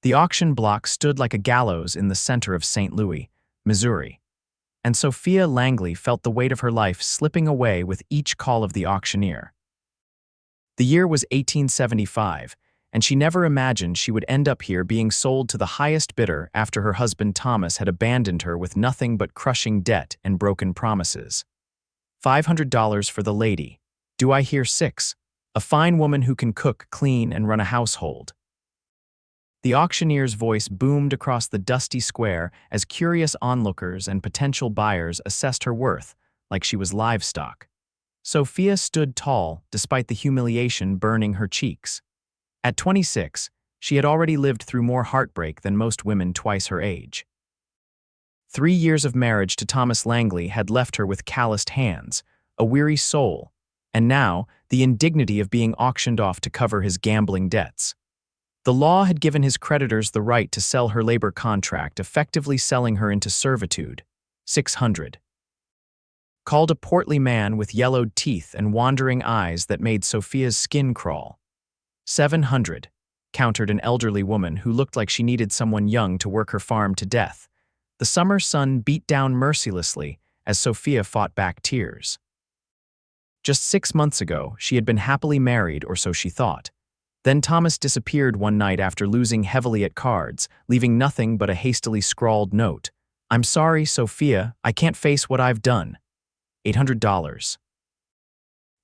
The auction block stood like a gallows in the center of St. Louis, Missouri, and Sophia Langley felt the weight of her life slipping away with each call of the auctioneer. The year was 1875, and she never imagined she would end up here being sold to the highest bidder after her husband Thomas had abandoned her with nothing but crushing debt and broken promises. $500 for the lady. Do I hear $6? A fine woman who can cook, clean, and run a household. The auctioneer's voice boomed across the dusty square as curious onlookers and potential buyers assessed her worth like she was livestock. Sophia stood tall despite the humiliation burning her cheeks. At 26, she had already lived through more heartbreak than most women twice her age. 3 years of marriage to Thomas Langley had left her with calloused hands, a weary soul, and now the indignity of being auctioned off to cover his gambling debts. The law had given his creditors the right to sell her labor contract, effectively selling her into servitude. 600. Called a portly man with yellowed teeth and wandering eyes that made Sophia's skin crawl. 700. Countered an elderly woman who looked like she needed someone young to work her farm to death. The summer sun beat down mercilessly as Sophia fought back tears. Just 6 months ago, she had been happily married, or so she thought. Then Thomas disappeared one night after losing heavily at cards, leaving nothing but a hastily scrawled note. "I'm sorry, Sophia, I can't face what I've done. $800.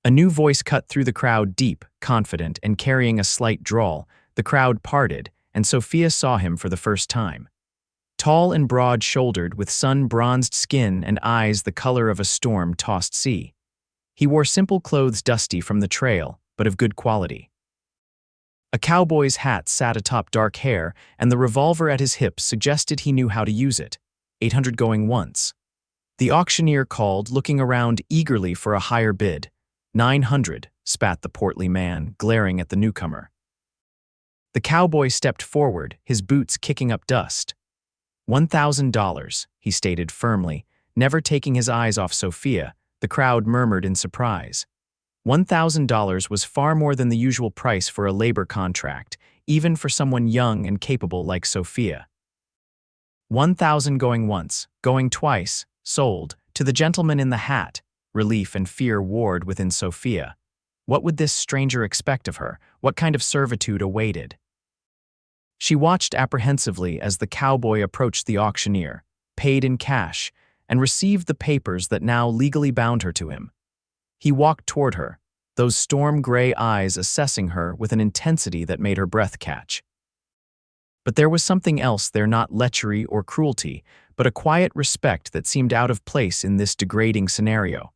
A new voice cut through the crowd, deep, confident, and carrying a slight drawl. The crowd parted, and Sophia saw him for the first time. Tall and broad-shouldered, with sun-bronzed skin and eyes the color of a storm-tossed sea. He wore simple clothes dusty from the trail, but of good quality. A cowboy's hat sat atop dark hair, and the revolver at his hip suggested he knew how to use it. 800 going once. The auctioneer called, looking around eagerly for a higher bid. 900, spat the portly man, glaring at the newcomer. The cowboy stepped forward, his boots kicking up dust. $1,000, he stated firmly, never taking his eyes off Sophia. The crowd murmured in surprise. $1,000 was far more than the usual price for a labor contract, even for someone young and capable like Sophia. 1,000 going once, going twice, sold, to the gentleman in the hat. Relief and fear warred within Sophia. What would this stranger expect of her? What kind of servitude awaited? She watched apprehensively as the cowboy approached the auctioneer, paid in cash, and received the papers that now legally bound her to him. He walked toward her, those storm-gray eyes assessing her with an intensity that made her breath catch. But there was something else there, not lechery or cruelty, but a quiet respect that seemed out of place in this degrading scenario.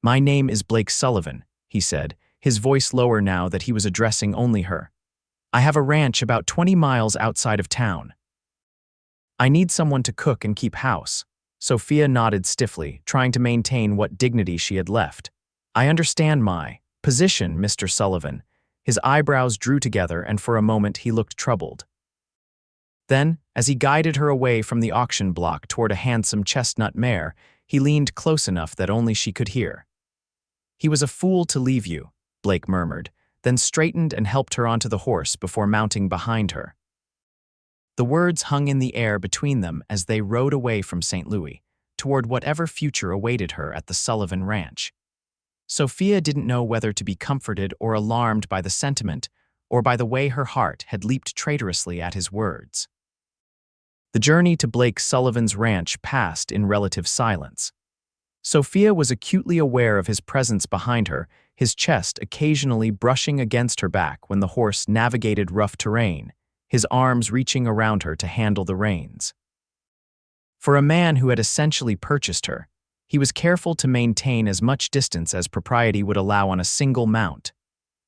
"My name is Blake Sullivan," he said, his voice lower now that he was addressing only her. "I have a ranch about 20 miles outside of town. I need someone to cook and keep house." Sophia nodded stiffly, trying to maintain what dignity she had left. "I understand my position, Mr. Sullivan." His eyebrows drew together, and for a moment he looked troubled. Then, as he guided her away from the auction block toward a handsome chestnut mare, he leaned close enough that only she could hear. "He was a fool to leave you," Blake murmured, then straightened and helped her onto the horse before mounting behind her. The words hung in the air between them as they rode away from St. Louis, toward whatever future awaited her at the Sullivan Ranch. Sophia didn't know whether to be comforted or alarmed by the sentiment, or by the way her heart had leaped traitorously at his words. The journey to Blake Sullivan's ranch passed in relative silence. Sophia was acutely aware of his presence behind her, his chest occasionally brushing against her back when the horse navigated rough terrain, his arms reaching around her to handle the reins. For a man who had essentially purchased her, he was careful to maintain as much distance as propriety would allow on a single mount.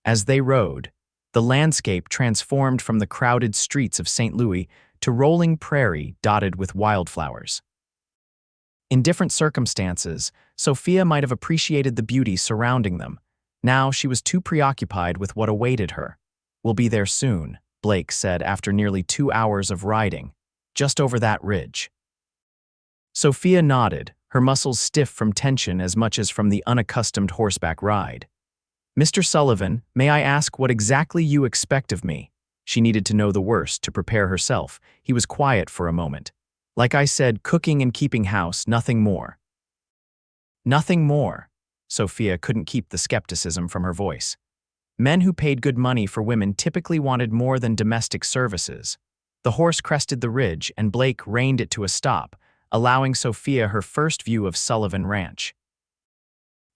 As they rode, the landscape transformed from the crowded streets of St. Louis to rolling prairie dotted with wildflowers. In different circumstances, Sophia might have appreciated the beauty surrounding them. Now she was too preoccupied with what awaited her. "We'll be there soon," Blake said after nearly 2 hours of riding, "just over that ridge." Sophia nodded, her muscles stiff from tension as much as from the unaccustomed horseback ride. "Mr. Sullivan, may I ask what exactly you expect of me?" She needed to know the worst to prepare herself. He was quiet for a moment. Like I said, cooking and keeping house, nothing more. Nothing more. Sophia couldn't keep the skepticism from her voice. Men who paid good money for women typically wanted more than domestic services. The horse crested the ridge, and Blake reined it to a stop, allowing Sophia her first view of Sullivan Ranch.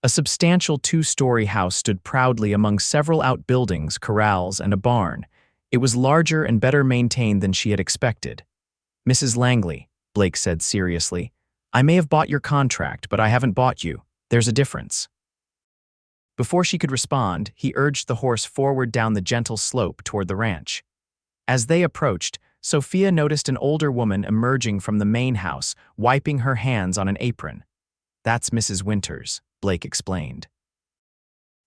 A substantial two-story house stood proudly among several outbuildings, corrals, and a barn. It was larger and better maintained than she had expected. "Mrs. Langley," Blake said seriously, "I may have bought your contract, but I haven't bought you. There's a difference." Before she could respond, he urged the horse forward down the gentle slope toward the ranch. As they approached, Sophia noticed an older woman emerging from the main house, wiping her hands on an apron. "That's Mrs. Winters," Blake explained.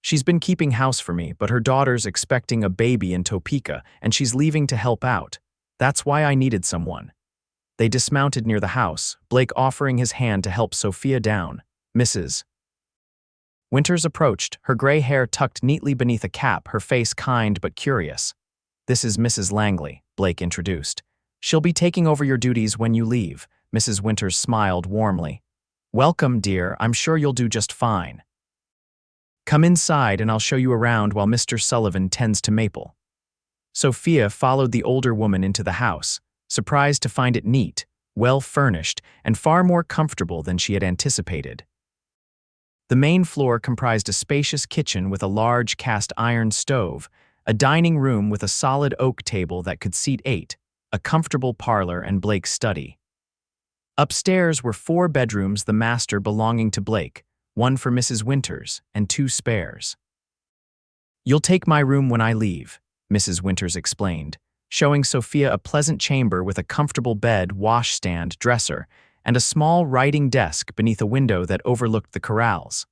"She's been keeping house for me, but her daughter's expecting a baby in Topeka, and she's leaving to help out. That's why I needed someone." They dismounted near the house, Blake offering his hand to help Sophia down. "Mrs. Winters approached, her gray hair tucked neatly beneath a cap, her face kind but curious. "This is Mrs. Langley," Blake introduced. "She'll be taking over your duties when you leave." Mrs. Winters smiled warmly. "Welcome, dear. I'm sure you'll do just fine. Come inside and I'll show you around while Mr. Sullivan tends to Maple." Sophia followed the older woman into the house, surprised to find it neat, well-furnished, and far more comfortable than she had anticipated. The main floor comprised a spacious kitchen with a large cast-iron stove, a dining room with a solid oak table that could seat 8, a comfortable parlor, and Blake's study. Upstairs were 4 bedrooms, the master belonging to Blake, 1 for Mrs. Winters, and 2 spares. "You'll take my room when I leave," Mrs. Winters explained, showing Sophia a pleasant chamber with a comfortable bed, washstand, dresser, and a small writing desk beneath a window that overlooked the corrals.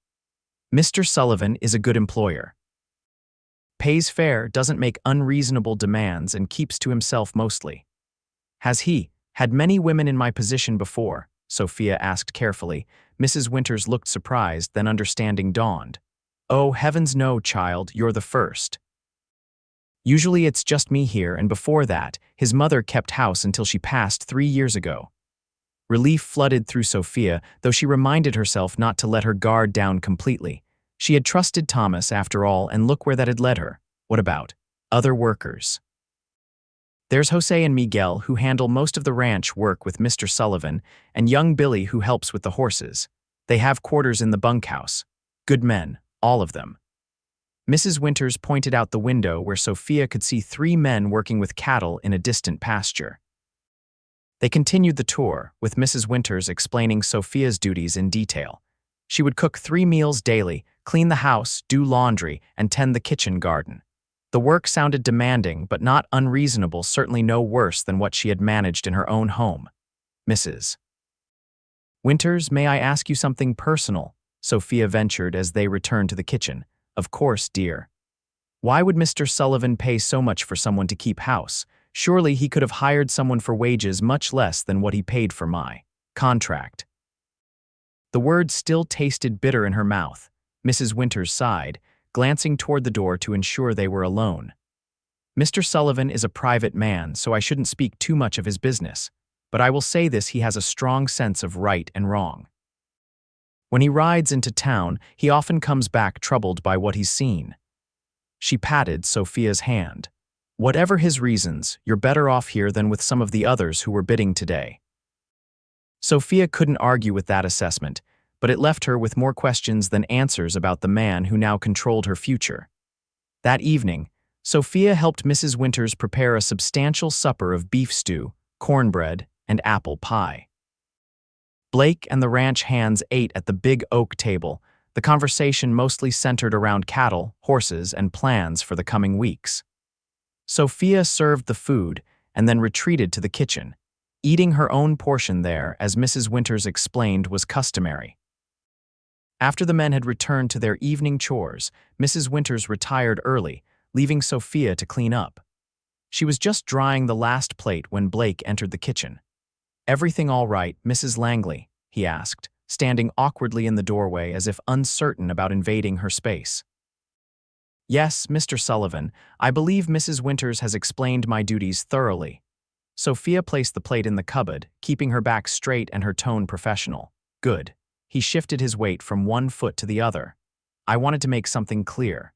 "Mr. Sullivan is a good employer. Pays fair, doesn't make unreasonable demands, and keeps to himself mostly." "Has he had many women in my position before?" Sophia asked carefully. Mrs. Winters looked surprised, then understanding dawned. "Oh, heavens no, child, you're the first. Usually it's just me here, and before that, his mother kept house until she passed 3 years ago." Relief flooded through Sophia, though she reminded herself not to let her guard down completely. She had trusted Thomas after all, and look where that had led her. What about other workers? "There's Jose and Miguel, who handle most of the ranch work with Mr. Sullivan, and young Billy, who helps with the horses. They have quarters in the bunkhouse. Good men, all of them." Mrs. Winters pointed out the window where Sophia could see 3 men working with cattle in a distant pasture. They continued the tour, with Mrs. Winters explaining Sophia's duties in detail. She would cook 3 meals daily, clean the house, do laundry, and tend the kitchen garden. The work sounded demanding, but not unreasonable, certainly no worse than what she had managed in her own home. "Mrs. Winters, may I ask you something personal?" Sophia ventured as they returned to the kitchen. "Of course, dear." "Why would Mr. Sullivan pay so much for someone to keep house? Surely he could have hired someone for wages much less than what he paid for my contract." The words still tasted bitter in her mouth. Mrs. Winters sighed, glancing toward the door to ensure they were alone. "Mr. Sullivan is a private man, so I shouldn't speak too much of his business. But I will say this, he has a strong sense of right and wrong. When he rides into town, he often comes back troubled by what he's seen." She patted Sophia's hand. "Whatever his reasons, you're better off here than with some of the others who were bidding today." Sophia couldn't argue with that assessment, but it left her with more questions than answers about the man who now controlled her future. That evening, Sophia helped Mrs. Winters prepare a substantial supper of beef stew, cornbread, and apple pie. Blake and the ranch hands ate at the big oak table, the conversation mostly centered around cattle, horses, and plans for the coming weeks. Sophia served the food and then retreated to the kitchen, eating her own portion there, as Mrs. Winters explained was customary. After the men had returned to their evening chores, Mrs. Winters retired early, leaving Sophia to clean up. She was just drying the last plate when Blake entered the kitchen. "Everything all right, Mrs. Langley?" he asked, standing awkwardly in the doorway as if uncertain about invading her space. Yes, Mr. Sullivan, I believe Mrs. Winters has explained my duties thoroughly. Sophia placed the plate in the cupboard, keeping her back straight and her tone professional. Good. He shifted his weight from one foot to the other. I wanted to make something clear.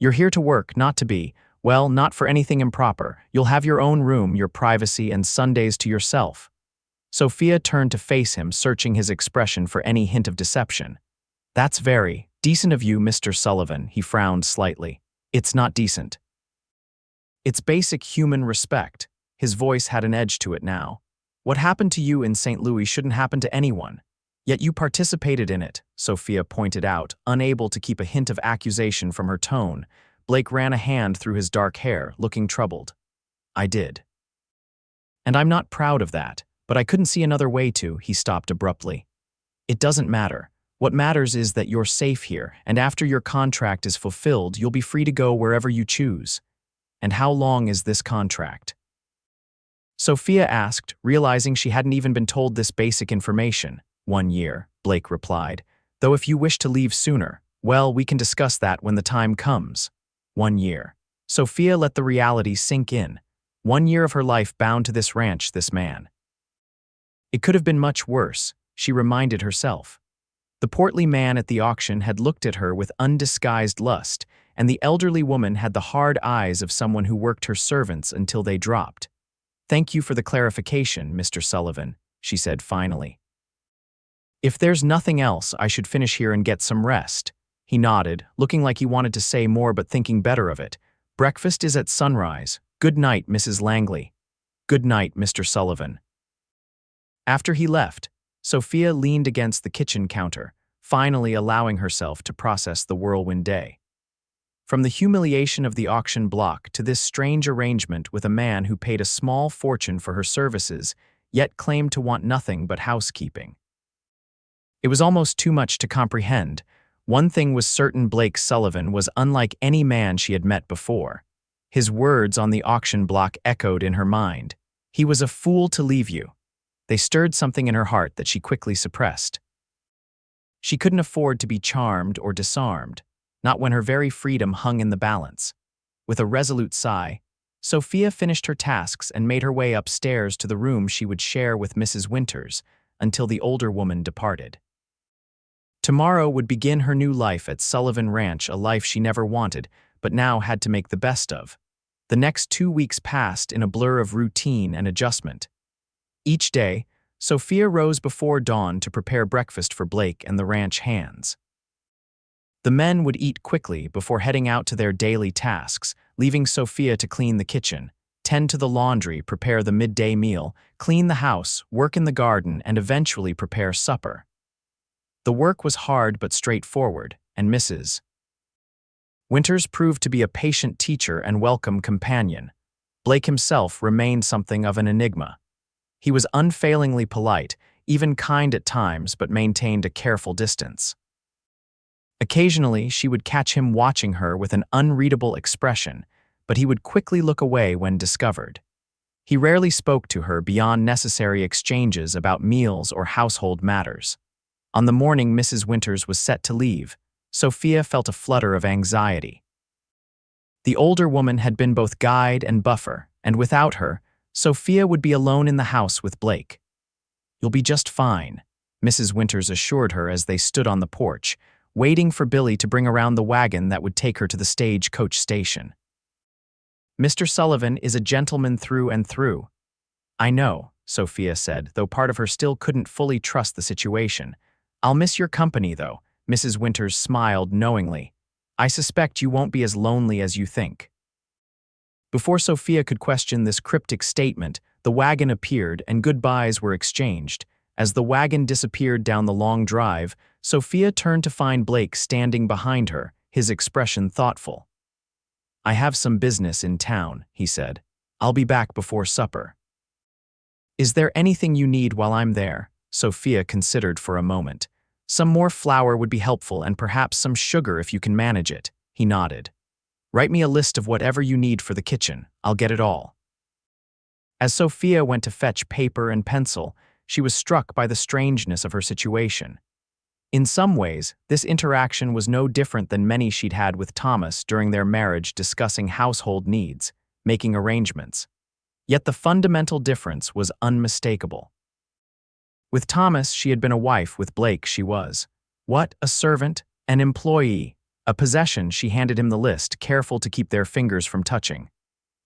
You're here to work, not to be, well, not for anything improper. You'll have your own room, your privacy, and Sundays to yourself. Sophia turned to face him, searching his expression for any hint of deception. That's very decent of you, Mr. Sullivan, he frowned slightly. It's not decent. It's basic human respect. His voice had an edge to it now. What happened to you in St. Louis shouldn't happen to anyone. Yet you participated in it, Sophia pointed out, unable to keep a hint of accusation from her tone. Blake ran a hand through his dark hair, looking troubled. I did. And I'm not proud of that, but I couldn't see another way to, he stopped abruptly. It doesn't matter. What matters is that you're safe here, and after your contract is fulfilled, you'll be free to go wherever you choose. And how long is this contract? Sophia asked, realizing she hadn't even been told this basic information. 1 year, Blake replied. Though if you wish to leave sooner, well, we can discuss that when the time comes. 1 year. Sophia let the reality sink in. 1 year of her life bound to this ranch, this man. It could have been much worse, she reminded herself. The portly man at the auction had looked at her with undisguised lust, and the elderly woman had the hard eyes of someone who worked her servants until they dropped. Thank you for the clarification, Mr. Sullivan, she said finally. If there's nothing else, I should finish here and get some rest. He nodded, looking like he wanted to say more but thinking better of it. Breakfast is at sunrise. Good night, Mrs. Langley. Good night, Mr. Sullivan. After he left, Sophia leaned against the kitchen counter, finally allowing herself to process the whirlwind day. From the humiliation of the auction block to this strange arrangement with a man who paid a small fortune for her services, yet claimed to want nothing but housekeeping. It was almost too much to comprehend. One thing was certain: Blake Sullivan was unlike any man she had met before. His words on the auction block echoed in her mind. He was a fool to leave you. They stirred something in her heart that she quickly suppressed. She couldn't afford to be charmed or disarmed, not when her very freedom hung in the balance. With a resolute sigh, Sophia finished her tasks and made her way upstairs to the room she would share with Mrs. Winters until the older woman departed. Tomorrow would begin her new life at Sullivan Ranch, a life she never wanted, but now had to make the best of. The next 2 weeks passed in a blur of routine and adjustment. Each day, Sophia rose before dawn to prepare breakfast for Blake and the ranch hands. The men would eat quickly before heading out to their daily tasks, leaving Sophia to clean the kitchen, tend to the laundry, prepare the midday meal, clean the house, work in the garden, and eventually prepare supper. The work was hard but straightforward, and Mrs. Winters proved to be a patient teacher and welcome companion. Blake himself remained something of an enigma. He was unfailingly polite, even kind at times, but maintained a careful distance. Occasionally, she would catch him watching her with an unreadable expression, but he would quickly look away when discovered. He rarely spoke to her beyond necessary exchanges about meals or household matters. On the morning Mrs. Winters was set to leave, Sophia felt a flutter of anxiety. The older woman had been both guide and buffer, and without her, Sophia would be alone in the house with Blake. You'll be just fine, Mrs. Winters assured her as they stood on the porch, waiting for Billy to bring around the wagon that would take her to the stagecoach station. Mr. Sullivan is a gentleman through and through. I know, Sophia said, though part of her still couldn't fully trust the situation. I'll miss your company, though, Mrs. Winters smiled knowingly. I suspect you won't be as lonely as you think. Before Sophia could question this cryptic statement, the wagon appeared and goodbyes were exchanged. As the wagon disappeared down the long drive, Sophia turned to find Blake standing behind her, his expression thoughtful. I have some business in town, he said. I'll be back before supper. Is there anything you need while I'm there? Sophia considered for a moment. Some more flour would be helpful and perhaps some sugar if you can manage it, he nodded. Write me a list of whatever you need for the kitchen. I'll get it all. As Sophia went to fetch paper and pencil, she was struck by the strangeness of her situation. In some ways, this interaction was no different than many she'd had with Thomas during their marriage, discussing household needs, making arrangements. Yet the fundamental difference was unmistakable. With Thomas, she had been a wife. With Blake, she was. What? A servant? An employee? A possession? She handed him the list, careful to keep their fingers from touching.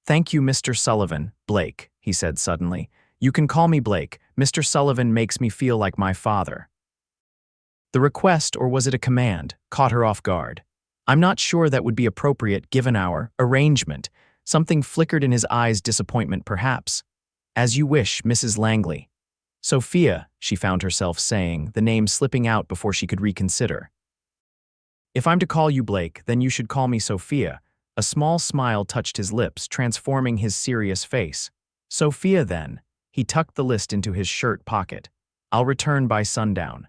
"Thank you, Mr. Sullivan." "Blake," he said suddenly. "You can call me Blake. Mr. Sullivan makes me feel like my father." The request, or was it a command, caught her off guard. "I'm not sure that would be appropriate given our arrangement." Something flickered in his eyes, disappointment perhaps. "As you wish, Mrs. Langley." "Sophia," she found herself saying, the name slipping out before she could reconsider. "If I'm to call you Blake, then you should call me Sophia." A small smile touched his lips, transforming his serious face. "Sophia, then." He tucked the list into his shirt pocket. "I'll return by sundown."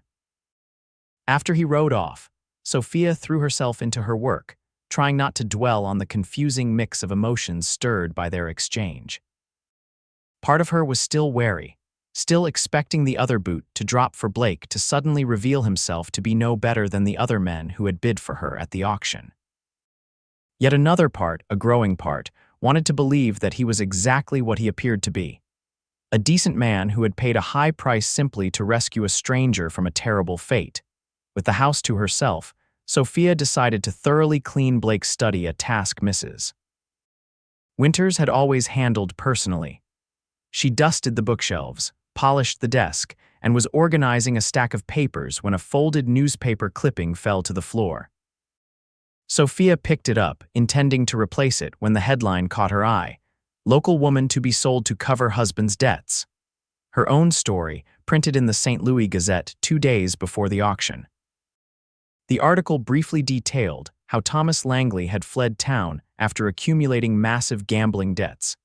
After he rode off, Sophia threw herself into her work, trying not to dwell on the confusing mix of emotions stirred by their exchange. Part of her was still wary, still expecting the other boot to drop for Blake to suddenly reveal himself to be no better than the other men who had bid for her at the auction. Yet another part, a growing part, wanted to believe that he was exactly what he appeared to be. A decent man who had paid a high price simply to rescue a stranger from a terrible fate. With the house to herself, Sophia decided to thoroughly clean Blake's study, a task Mrs. Winters had always handled personally. She dusted the bookshelves, polished the desk, and was organizing a stack of papers when a folded newspaper clipping fell to the floor. Sophia picked it up, intending to replace it, when the headline caught her eye. "Local woman to be sold to cover husband's debts." Her own story, printed in the St. Louis Gazette 2 days before the auction. The article briefly detailed how Thomas Langley had fled town after accumulating massive gambling debts,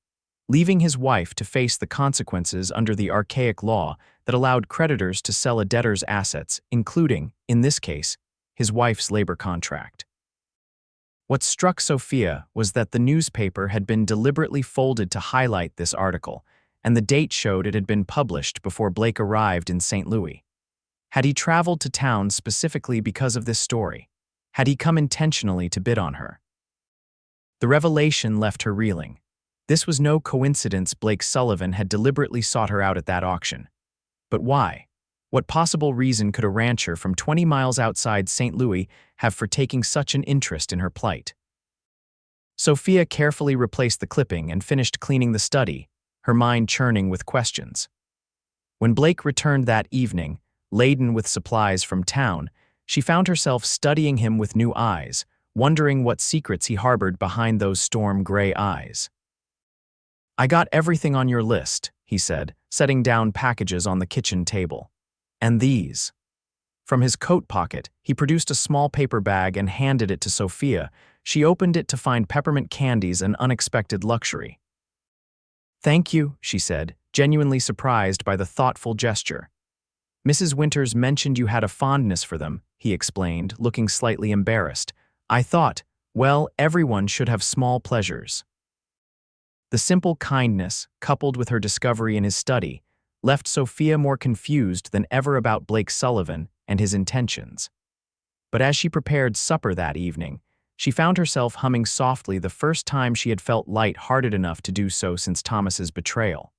leaving his wife to face the consequences under the archaic law that allowed creditors to sell a debtor's assets, including, in this case, his wife's labor contract. What struck Sophia was that the newspaper had been deliberately folded to highlight this article, and the date showed it had been published before Blake arrived in St. Louis. Had he traveled to town specifically because of this story? Had he come intentionally to bid on her? The revelation left her reeling. This was no coincidence. Blake Sullivan had deliberately sought her out at that auction. But why? What possible reason could a rancher from 20 miles outside St. Louis have for taking such an interest in her plight? Sophia carefully replaced the clipping and finished cleaning the study, her mind churning with questions. When Blake returned that evening, laden with supplies from town, she found herself studying him with new eyes, wondering what secrets he harbored behind those storm-gray eyes. "I got everything on your list," he said, setting down packages on the kitchen table. "And these." From his coat pocket, he produced a small paper bag and handed it to Sophia. She opened it to find peppermint candies, an unexpected luxury. "Thank you," she said, genuinely surprised by the thoughtful gesture. "Mrs. Winters mentioned you had a fondness for them," he explained, looking slightly embarrassed. "I thought, well, everyone should have small pleasures." The simple kindness, coupled with her discovery in his study, left Sophia more confused than ever about Blake Sullivan and his intentions. But as she prepared supper that evening, she found herself humming softly, the first time she had felt light-hearted enough to do so since Thomas's betrayal.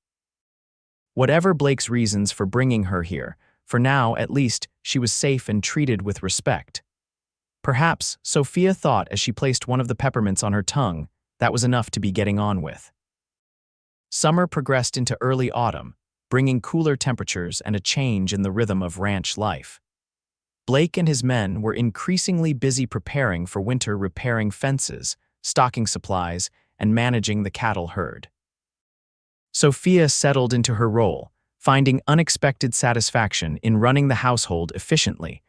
Whatever Blake's reasons for bringing her here, for now, at least, she was safe and treated with respect. Perhaps, Sophia thought as she placed one of the peppermints on her tongue, that was enough to be getting on with. Summer progressed into early autumn, bringing cooler temperatures and a change in the rhythm of ranch life. Blake and his men were increasingly busy preparing for winter, repairing fences, stocking supplies, and managing the cattle herd. Sophia settled into her role, finding unexpected satisfaction in running the household efficiently.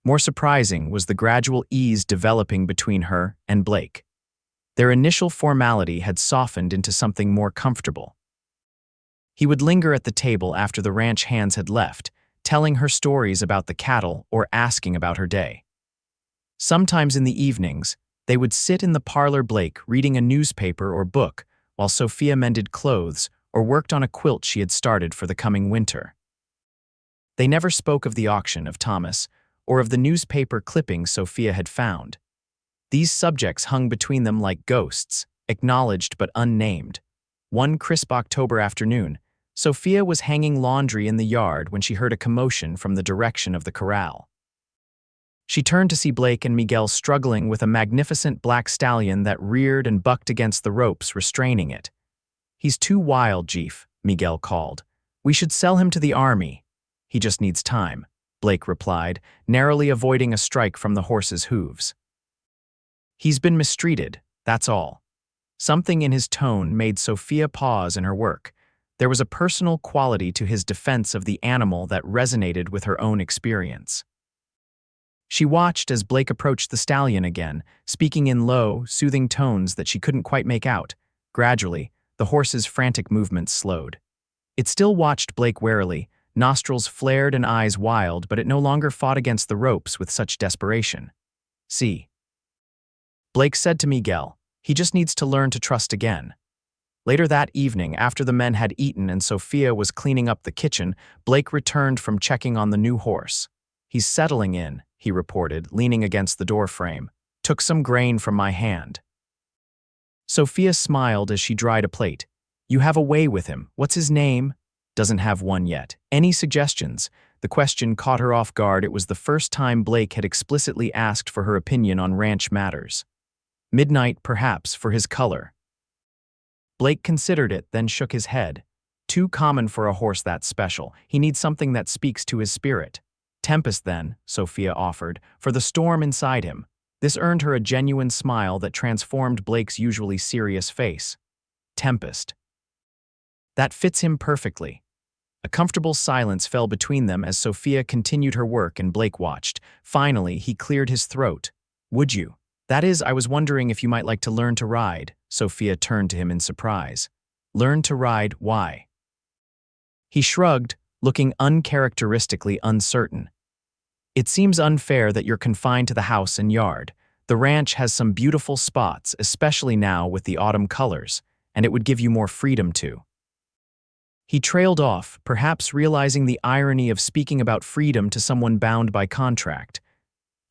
More surprising was the gradual ease developing between her and Blake. Their initial formality had softened into something more comfortable. He would linger at the table after the ranch hands had left, telling her stories about the cattle or asking about her day. Sometimes in the evenings, they would sit in the parlor, Blake reading a newspaper or book, while Sophia mended clothes or worked on a quilt she had started for the coming winter. They never spoke of the auction, of Thomas, or of the newspaper clippings Sophia had found. These subjects hung between them like ghosts, acknowledged but unnamed. One crisp October afternoon, Sophia was hanging laundry in the yard when she heard a commotion from the direction of the corral. She turned to see Blake and Miguel struggling with a magnificent black stallion that reared and bucked against the ropes restraining it. "He's too wild, Jeef," Miguel called. "We should sell him to the army." "He just needs time," Blake replied, narrowly avoiding a strike from the horse's hooves. "He's been mistreated, that's all." Something in his tone made Sophia pause in her work. There was a personal quality to his defense of the animal that resonated with her own experience. She watched as Blake approached the stallion again, speaking in low, soothing tones that she couldn't quite make out. Gradually, the horse's frantic movements slowed. It still watched Blake warily, nostrils flared and eyes wild, but it no longer fought against the ropes with such desperation. "See," Blake said to Miguel, "he just needs to learn to trust again." Later that evening, after the men had eaten and Sophia was cleaning up the kitchen, Blake returned from checking on the new horse. "He's settling in," he reported, leaning against the doorframe. "Took some grain from my hand." Sophia smiled as she dried a plate. "You have a way with him. What's his name?" "Doesn't have one yet. Any suggestions?" The question caught her off guard. It was the first time Blake had explicitly asked for her opinion on ranch matters. "Midnight, perhaps, for his color." Blake considered it, then shook his head. "Too common for a horse that special. He needs something that speaks to his spirit." "Tempest, then," Sophia offered, "for the storm inside him." This earned her a genuine smile that transformed Blake's usually serious face. "Tempest. That fits him perfectly." A comfortable silence fell between them as Sophia continued her work and Blake watched. Finally, he cleared his throat. "Would you? That is, I was wondering if you might like to learn to ride." Sophia turned to him in surprise. "Learn to ride, why?" He shrugged, looking uncharacteristically uncertain. "It seems unfair that you're confined to the house and yard. The ranch has some beautiful spots, especially now with the autumn colors, and it would give you more freedom to." He trailed off, perhaps realizing the irony of speaking about freedom to someone bound by contract.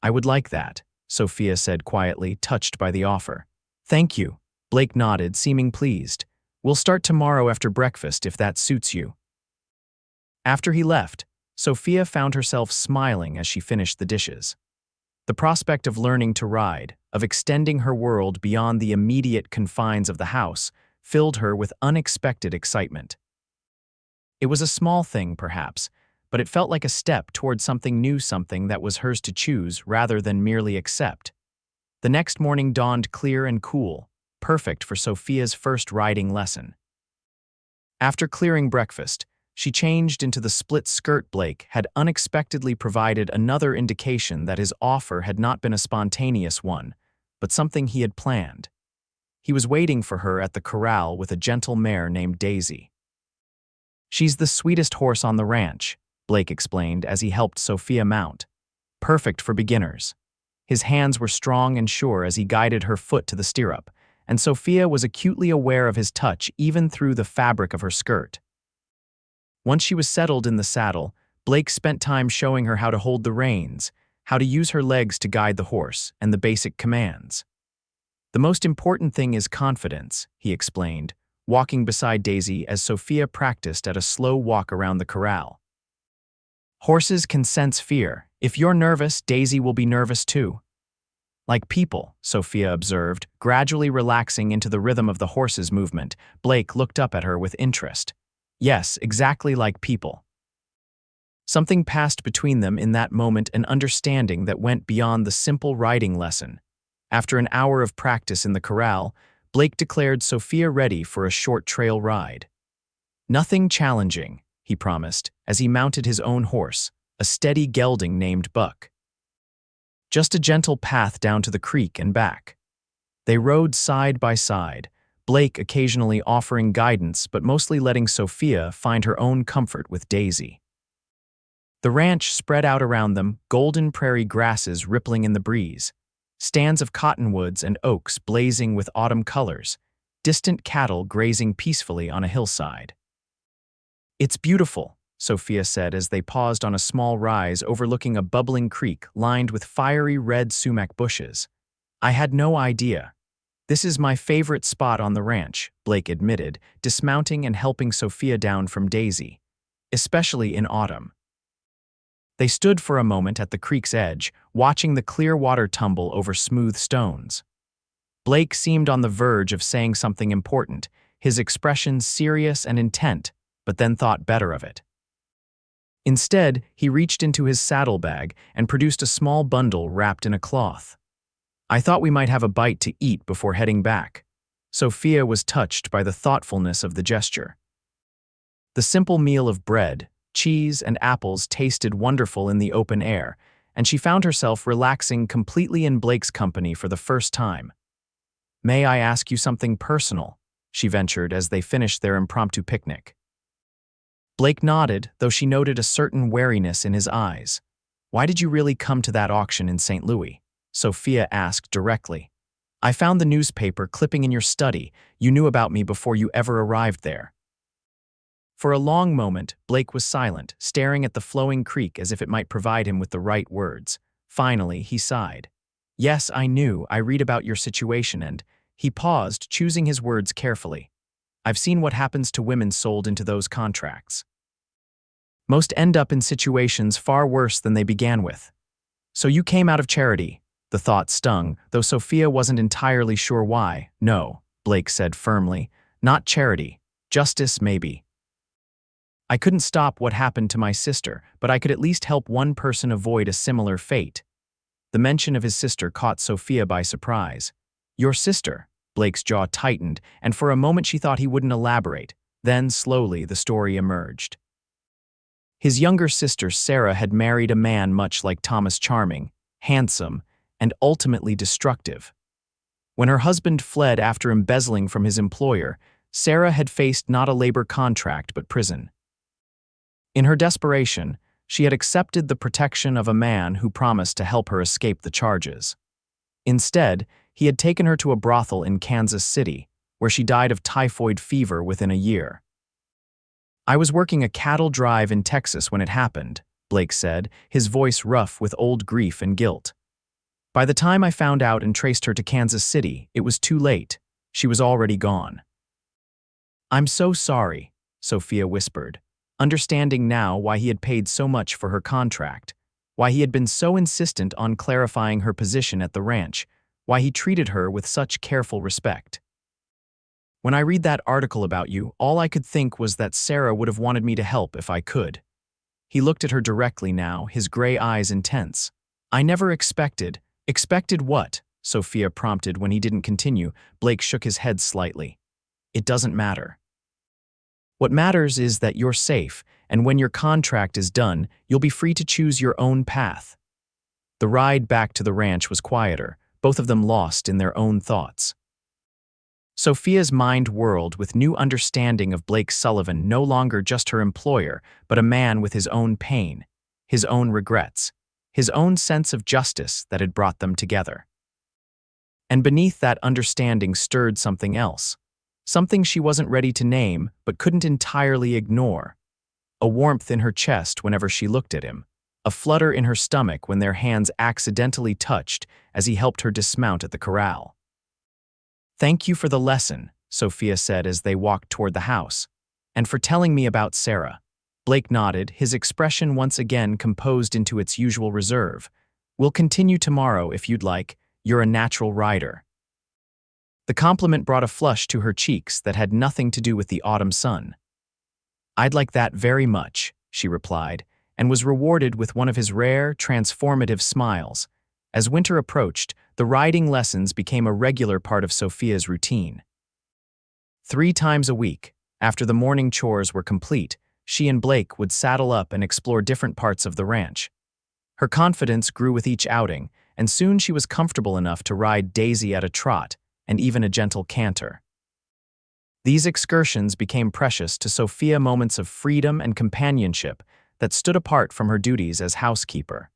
"I would like that," Sophia said quietly, touched by the offer. "Thank you," Blake nodded, seeming pleased. "We'll start tomorrow after breakfast if that suits you." After he left, Sophia found herself smiling as she finished the dishes. The prospect of learning to ride, of extending her world beyond the immediate confines of the house, filled her with unexpected excitement. It was a small thing, perhaps, but it felt like a step toward something new, something that was hers to choose rather than merely accept. The next morning dawned clear and cool, perfect for Sophia's first riding lesson. After clearing breakfast, she changed into the split skirt. Blake had unexpectedly provided another indication that his offer had not been a spontaneous one, but something he had planned. He was waiting for her at the corral with a gentle mare named Daisy. "She's the sweetest horse on the ranch," Blake explained as he helped Sophia mount. "Perfect for beginners." His hands were strong and sure as he guided her foot to the stirrup, and Sophia was acutely aware of his touch even through the fabric of her skirt. Once she was settled in the saddle, Blake spent time showing her how to hold the reins, how to use her legs to guide the horse, and the basic commands. "The most important thing is confidence," he explained, walking beside Daisy as Sophia practiced at a slow walk around the corral. "Horses can sense fear. If you're nervous, Daisy will be nervous too." "Like people," Sophia observed, gradually relaxing into the rhythm of the horse's movement. Blake looked up at her with interest. "Yes, exactly like people." Something passed between them in that moment, an understanding that went beyond the simple riding lesson. After an hour of practice in the corral, Blake declared Sophia ready for a short trail ride. "Nothing challenging," he promised, as he mounted his own horse, a steady gelding named Buck. "Just a gentle path down to the creek and back." They rode side by side, Blake occasionally offering guidance but mostly letting Sophia find her own comfort with Daisy. The ranch spread out around them, golden prairie grasses rippling in the breeze, stands of cottonwoods and oaks blazing with autumn colors, distant cattle grazing peacefully on a hillside. "It's beautiful," Sophia said as they paused on a small rise overlooking a bubbling creek lined with fiery red sumac bushes. I had no idea. This is my favorite spot on the ranch, Blake admitted, dismounting and helping Sophia down from Daisy, especially in autumn. They stood for a moment at the creek's edge, watching the clear water tumble over smooth stones. Blake seemed on the verge of saying something important, his expression serious and intent, but then thought better of it. Instead, he reached into his saddlebag and produced a small bundle wrapped in a cloth. I thought we might have a bite to eat before heading back. Sophia was touched by the thoughtfulness of the gesture. The simple meal of bread, cheese, and apples tasted wonderful in the open air, and she found herself relaxing completely in Blake's company for the first time. "May I ask you something personal?" she ventured as they finished their impromptu picnic. Blake nodded, though she noted a certain wariness in his eyes. "Why did you really come to that auction in St. Louis?" Sophia asked directly. "I found the newspaper clipping in your study. You knew about me before you ever arrived there." For a long moment, Blake was silent, staring at the flowing creek as if it might provide him with the right words. Finally, he sighed. "Yes, I knew. I read about your situation and—" He paused, choosing his words carefully. "I've seen what happens to women sold into those contracts. Most end up in situations far worse than they began with. So you came out of charity." The thought stung, though Sophia wasn't entirely sure why. "No," Blake said firmly. "Not charity. Justice, maybe. I couldn't stop what happened to my sister, but I could at least help one person avoid a similar fate." The mention of his sister caught Sophia by surprise. "Your sister?" Blake's jaw tightened, and for a moment she thought he wouldn't elaborate. Then, slowly, the story emerged. His younger sister, Sarah, had married a man much like Thomas Charming, handsome, and ultimately destructive. When her husband fled after embezzling from his employer, Sarah had faced not a labor contract but prison. In her desperation, she had accepted the protection of a man who promised to help her escape the charges. Instead, he had taken her to a brothel in Kansas City, where she died of typhoid fever within a year. "I was working a cattle drive in Texas when it happened," Blake said, his voice rough with old grief and guilt. "By the time I found out and traced her to Kansas City, it was too late. She was already gone." "I'm so sorry," Sophia whispered, understanding now why he had paid so much for her contract, why he had been so insistent on clarifying her position at the ranch, why he treated her with such careful respect. "When I read that article about you, all I could think was that Sarah would have wanted me to help if I could." He looked at her directly now, his gray eyes intense. "I never expected—" "Expected what?" Sophia prompted when he didn't continue. Blake shook his head slightly. "It doesn't matter. What matters is that you're safe, and when your contract is done, you'll be free to choose your own path." The ride back to the ranch was quieter, both of them lost in their own thoughts. Sophia's mind whirled with new understanding of Blake Sullivan, no longer just her employer, but a man with his own pain, his own regrets, his own sense of justice that had brought them together. And beneath that understanding stirred something else, something she wasn't ready to name but couldn't entirely ignore. A warmth in her chest whenever she looked at him, a flutter in her stomach when their hands accidentally touched as he helped her dismount at the corral. "Thank you for the lesson," Sophia said as they walked toward the house, "and for telling me about Sarah." Blake nodded, his expression once again composed into its usual reserve. "We'll continue tomorrow if you'd like. You're a natural rider." The compliment brought a flush to her cheeks that had nothing to do with the autumn sun. "I'd like that very much," she replied, and was rewarded with one of his rare, transformative smiles. As winter approached, the riding lessons became a regular part of Sophia's routine. 3 times a week, after the morning chores were complete, she and Blake would saddle up and explore different parts of the ranch. Her confidence grew with each outing, and soon she was comfortable enough to ride Daisy at a trot and even a gentle canter. These excursions became precious to Sophia, moments of freedom and companionship that stood apart from her duties as housekeeper.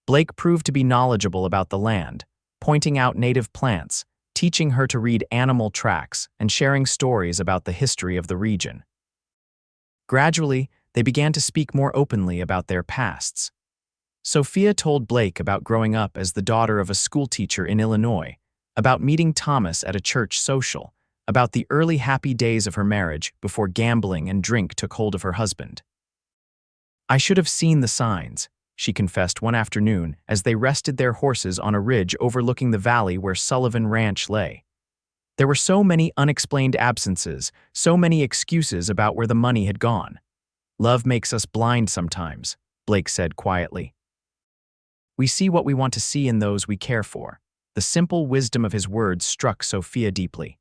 Blake proved to be knowledgeable about the land, pointing out native plants, teaching her to read animal tracks, and sharing stories about the history of the region. Gradually, they began to speak more openly about their pasts. Sophia told Blake about growing up as the daughter of a schoolteacher in Illinois, about meeting Thomas at a church social, about the early happy days of her marriage before gambling and drink took hold of her husband. "I should have seen the signs," she confessed one afternoon as they rested their horses on a ridge overlooking the valley where Sullivan Ranch lay. "There were so many unexplained absences, so many excuses about where the money had gone. Love makes us blind sometimes," Blake said quietly. "We see what we want to see in those we care for." The simple wisdom of his words struck Sophia deeply.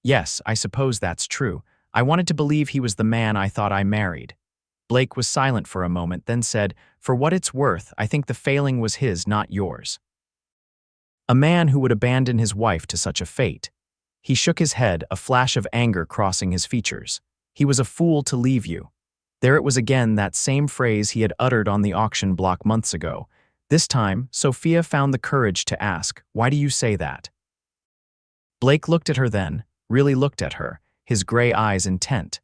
"Yes, I suppose that's true. I wanted to believe he was the man I thought I married." Blake was silent for a moment, then said, "For what it's worth, I think the failing was his, not yours." A man who would abandon his wife to such a fate. He shook his head, a flash of anger crossing his features. "He was a fool to leave you." There it was again, that same phrase he had uttered on the auction block months ago. This time, Sophia found the courage to ask, "Why do you say that?" Blake looked at her then, really looked at her, his gray eyes intent.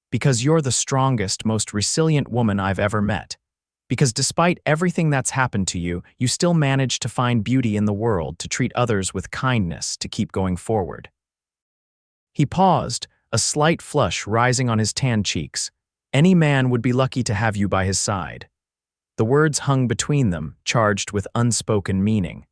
"Because you're the strongest, most resilient woman I've ever met. Because despite everything that's happened to you, you still manage to find beauty in the world, to treat others with kindness, to keep going forward." He paused, a slight flush rising on his tan cheeks. "Any man would be lucky to have you by his side." The words hung between them, charged with unspoken meaning.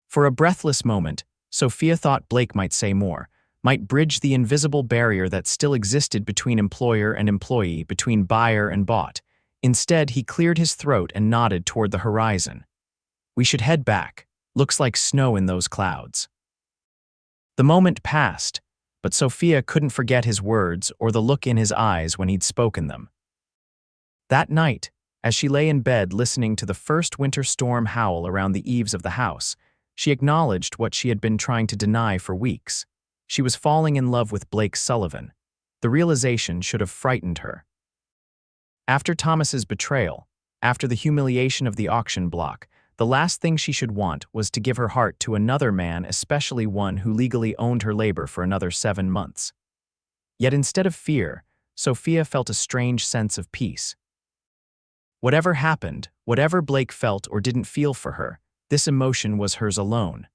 For a breathless moment, Sophia thought Blake might say more, might bridge the invisible barrier that still existed between employer and employee, between buyer and bought. Instead, he cleared his throat and nodded toward the horizon. "We should head back. Looks like snow in those clouds." The moment passed, but Sophia couldn't forget his words or the look in his eyes when he'd spoken them. That night, as she lay in bed listening to the first winter storm howl around the eaves of the house, she acknowledged what she had been trying to deny for weeks. She was falling in love with Blake Sullivan. The realization should have frightened her. After Thomas's betrayal, after the humiliation of the auction block, the last thing she should want was to give her heart to another man, especially one who legally owned her labor for another 7 months. Yet instead of fear, Sophia felt a strange sense of peace. Whatever happened, whatever Blake felt or didn't feel for her, this emotion was hers alone.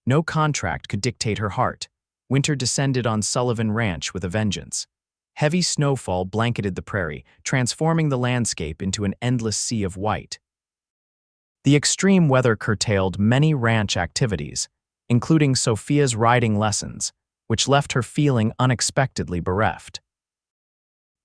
No contract could dictate her heart. Winter descended on Sullivan Ranch with a vengeance. Heavy snowfall blanketed the prairie, transforming the landscape into an endless sea of white. The extreme weather curtailed many ranch activities, including Sophia's riding lessons, which left her feeling unexpectedly bereft.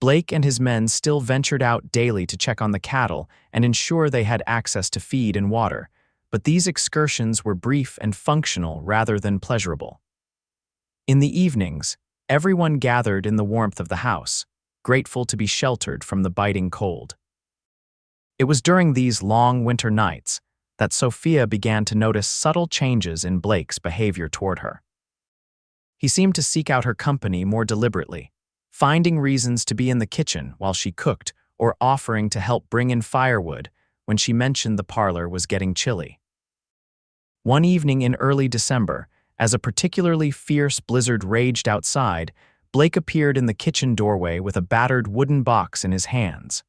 Blake and his men still ventured out daily to check on the cattle and ensure they had access to feed and water, but these excursions were brief and functional rather than pleasurable. In the evenings, everyone gathered in the warmth of the house, grateful to be sheltered from the biting cold. It was during these long winter nights that Sophia began to notice subtle changes in Blake's behavior toward her. He seemed to seek out her company more deliberately, finding reasons to be in the kitchen while she cooked or offering to help bring in firewood when she mentioned the parlor was getting chilly. One evening in early December, as a particularly fierce blizzard raged outside, Blake appeared in the kitchen doorway with a battered wooden box in his hands.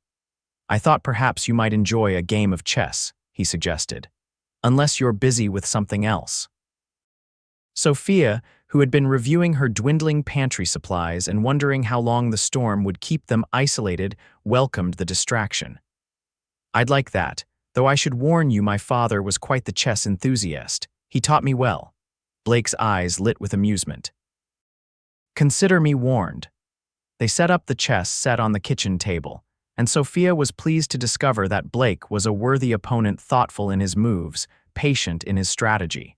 "I thought perhaps you might enjoy a game of chess," he suggested, "unless you're busy with something else." Sophia, who had been reviewing her dwindling pantry supplies and wondering how long the storm would keep them isolated, welcomed the distraction. "I'd like that, though I should warn you my father was quite the chess enthusiast. He taught me well." Blake's eyes lit with amusement. "Consider me warned." They set up the chess set on the kitchen table, and Sophia was pleased to discover that Blake was a worthy opponent, thoughtful in his moves, patient in his strategy.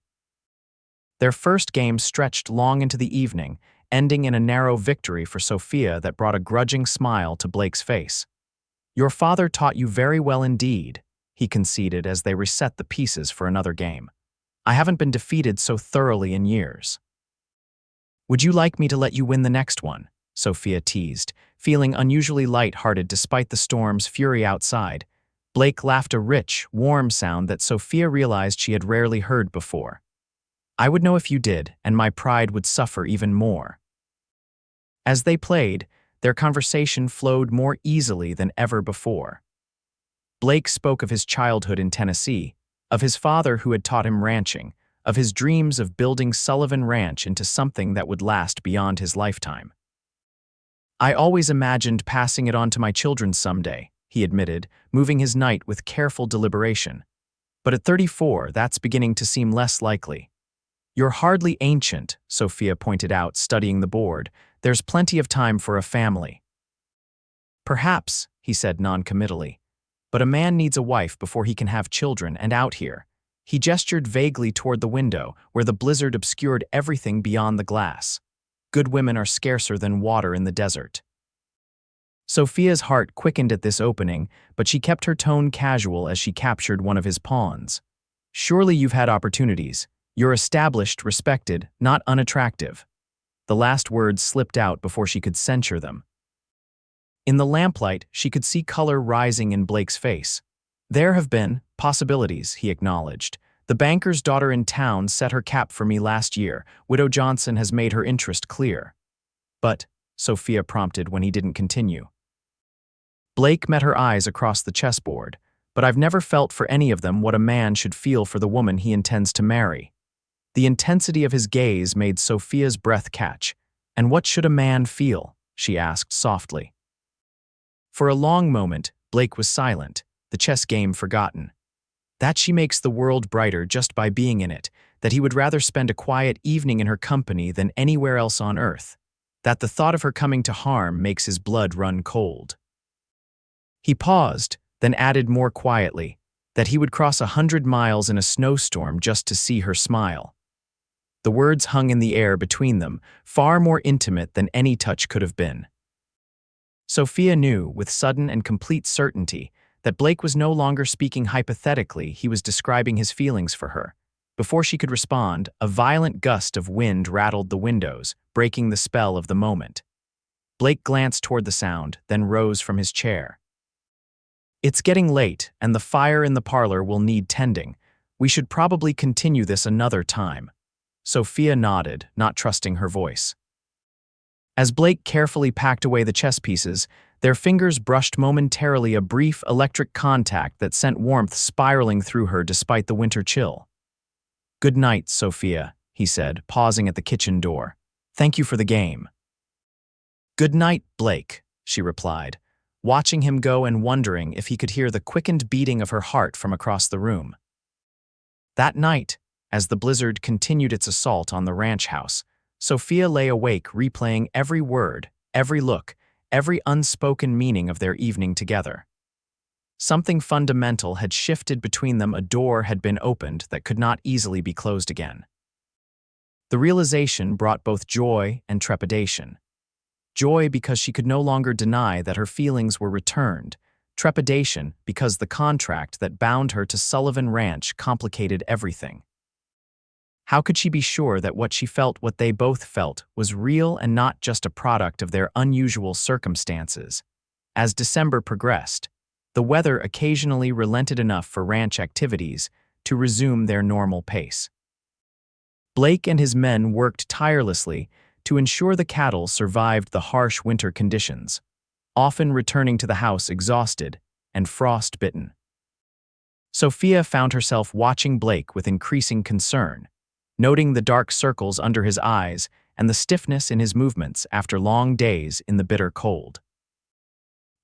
Their first game stretched long into the evening, ending in a narrow victory for Sophia that brought a grudging smile to Blake's face. "Your father taught you very well indeed," he conceded as they reset the pieces for another game. "I haven't been defeated so thoroughly in years." "Would you like me to let you win the next one?" Sophia teased, feeling unusually light-hearted despite the storm's fury outside. Blake laughed, a rich, warm sound that Sophia realized she had rarely heard before. "I would know if you did, and my pride would suffer even more." As they played, their conversation flowed more easily than ever before. Blake spoke of his childhood in Tennessee, of his father who had taught him ranching, of his dreams of building Sullivan Ranch into something that would last beyond his lifetime. "I always imagined passing it on to my children someday," he admitted, moving his knight with careful deliberation. "But at 34, that's beginning to seem less likely." "You're hardly ancient," Sophia pointed out, studying the board. "There's plenty of time for a family." "Perhaps," he said noncommittally. "But a man needs a wife before he can have children, and out here." He gestured vaguely toward the window, where the blizzard obscured everything beyond the glass. "Good women are scarcer than water in the desert." Sophia's heart quickened at this opening, but she kept her tone casual as she captured one of his pawns. "Surely you've had opportunities. You're established, respected, not unattractive." The last words slipped out before she could censure them. In the lamplight, she could see color rising in Blake's face. "There have been possibilities," he acknowledged. "The banker's daughter in town set her cap for me last year. Widow Johnson has made her interest clear." "But," Sophia prompted when he didn't continue. Blake met her eyes across the chessboard. "But I've never felt for any of them what a man should feel for the woman he intends to marry." The intensity of his gaze made Sophia's breath catch. "And what should a man feel?" she asked softly. For a long moment, Blake was silent, the chess game forgotten. That she makes the world brighter just by being in it, that he would rather spend a quiet evening in her company than anywhere else on earth, that the thought of her coming to harm makes his blood run cold. He paused, then added more quietly, that he would cross 100 miles in a snowstorm just to see her smile. The words hung in the air between them, far more intimate than any touch could have been. Sophia knew, with sudden and complete certainty, that Blake was no longer speaking hypothetically, he was describing his feelings for her. Before she could respond, a violent gust of wind rattled the windows, breaking the spell of the moment. Blake glanced toward the sound, then rose from his chair. "It's getting late, and the fire in the parlor will need tending. We should probably continue this another time." Sophia nodded, not trusting her voice. As Blake carefully packed away the chess pieces, their fingers brushed momentarily a brief electric contact that sent warmth spiraling through her despite the winter chill. "Good night, Sophia," he said, pausing at the kitchen door. "Thank you for the game." "Good night, Blake," she replied, watching him go and wondering if he could hear the quickened beating of her heart from across the room. That night, as the blizzard continued its assault on the ranch house, Sophia lay awake replaying every word, every look, every unspoken meaning of their evening together. Something fundamental had shifted between them. A door had been opened that could not easily be closed again. The realization brought both joy and trepidation. Joy because she could no longer deny that her feelings were returned, trepidation because the contract that bound her to Sullivan Ranch complicated everything. How could she be sure that what she felt, what they both felt, was real and not just a product of their unusual circumstances? As December progressed, the weather occasionally relented enough for ranch activities to resume their normal pace. Blake and his men worked tirelessly to ensure the cattle survived the harsh winter conditions, often returning to the house exhausted and frost-bitten. Sophia found herself watching Blake with increasing concern, noting the dark circles under his eyes and the stiffness in his movements after long days in the bitter cold.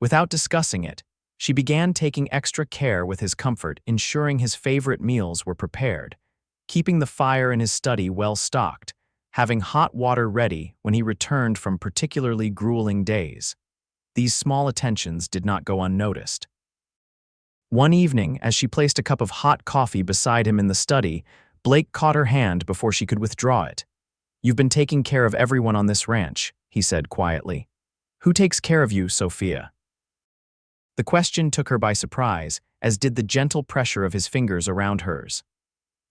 Without discussing it, she began taking extra care with his comfort, ensuring his favorite meals were prepared, keeping the fire in his study well stocked, having hot water ready when he returned from particularly grueling days. These small attentions did not go unnoticed. One evening, as she placed a cup of hot coffee beside him in the study, Blake caught her hand before she could withdraw it. "You've been taking care of everyone on this ranch," he said quietly. "Who takes care of you, Sophia?" The question took her by surprise, as did the gentle pressure of his fingers around hers.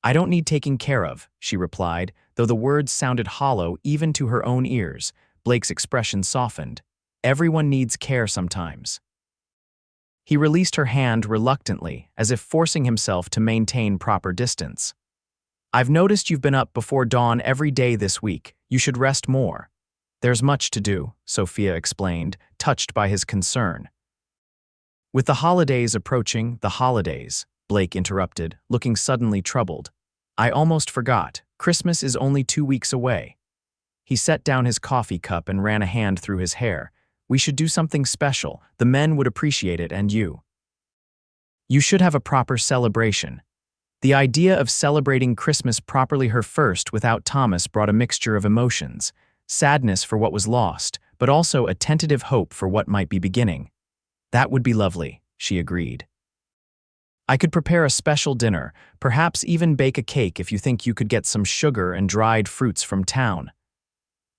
"I don't need taking care of," she replied, though the words sounded hollow even to her own ears. Blake's expression softened. "Everyone needs care sometimes." He released her hand reluctantly, as if forcing himself to maintain proper distance. "I've noticed you've been up before dawn every day this week. You should rest more." There's much to do, Sophia explained, touched by his concern. With the holidays approaching, Blake interrupted, looking suddenly troubled. I almost forgot, Christmas is only 2 weeks away. He set down his coffee cup and ran a hand through his hair. We should do something special, the men would appreciate it and you. You should have a proper celebration. The idea of celebrating Christmas properly her first without Thomas brought a mixture of emotions, sadness for what was lost, but also a tentative hope for what might be beginning. That would be lovely, she agreed. I could prepare a special dinner, perhaps even bake a cake if you think you could get some sugar and dried fruits from town.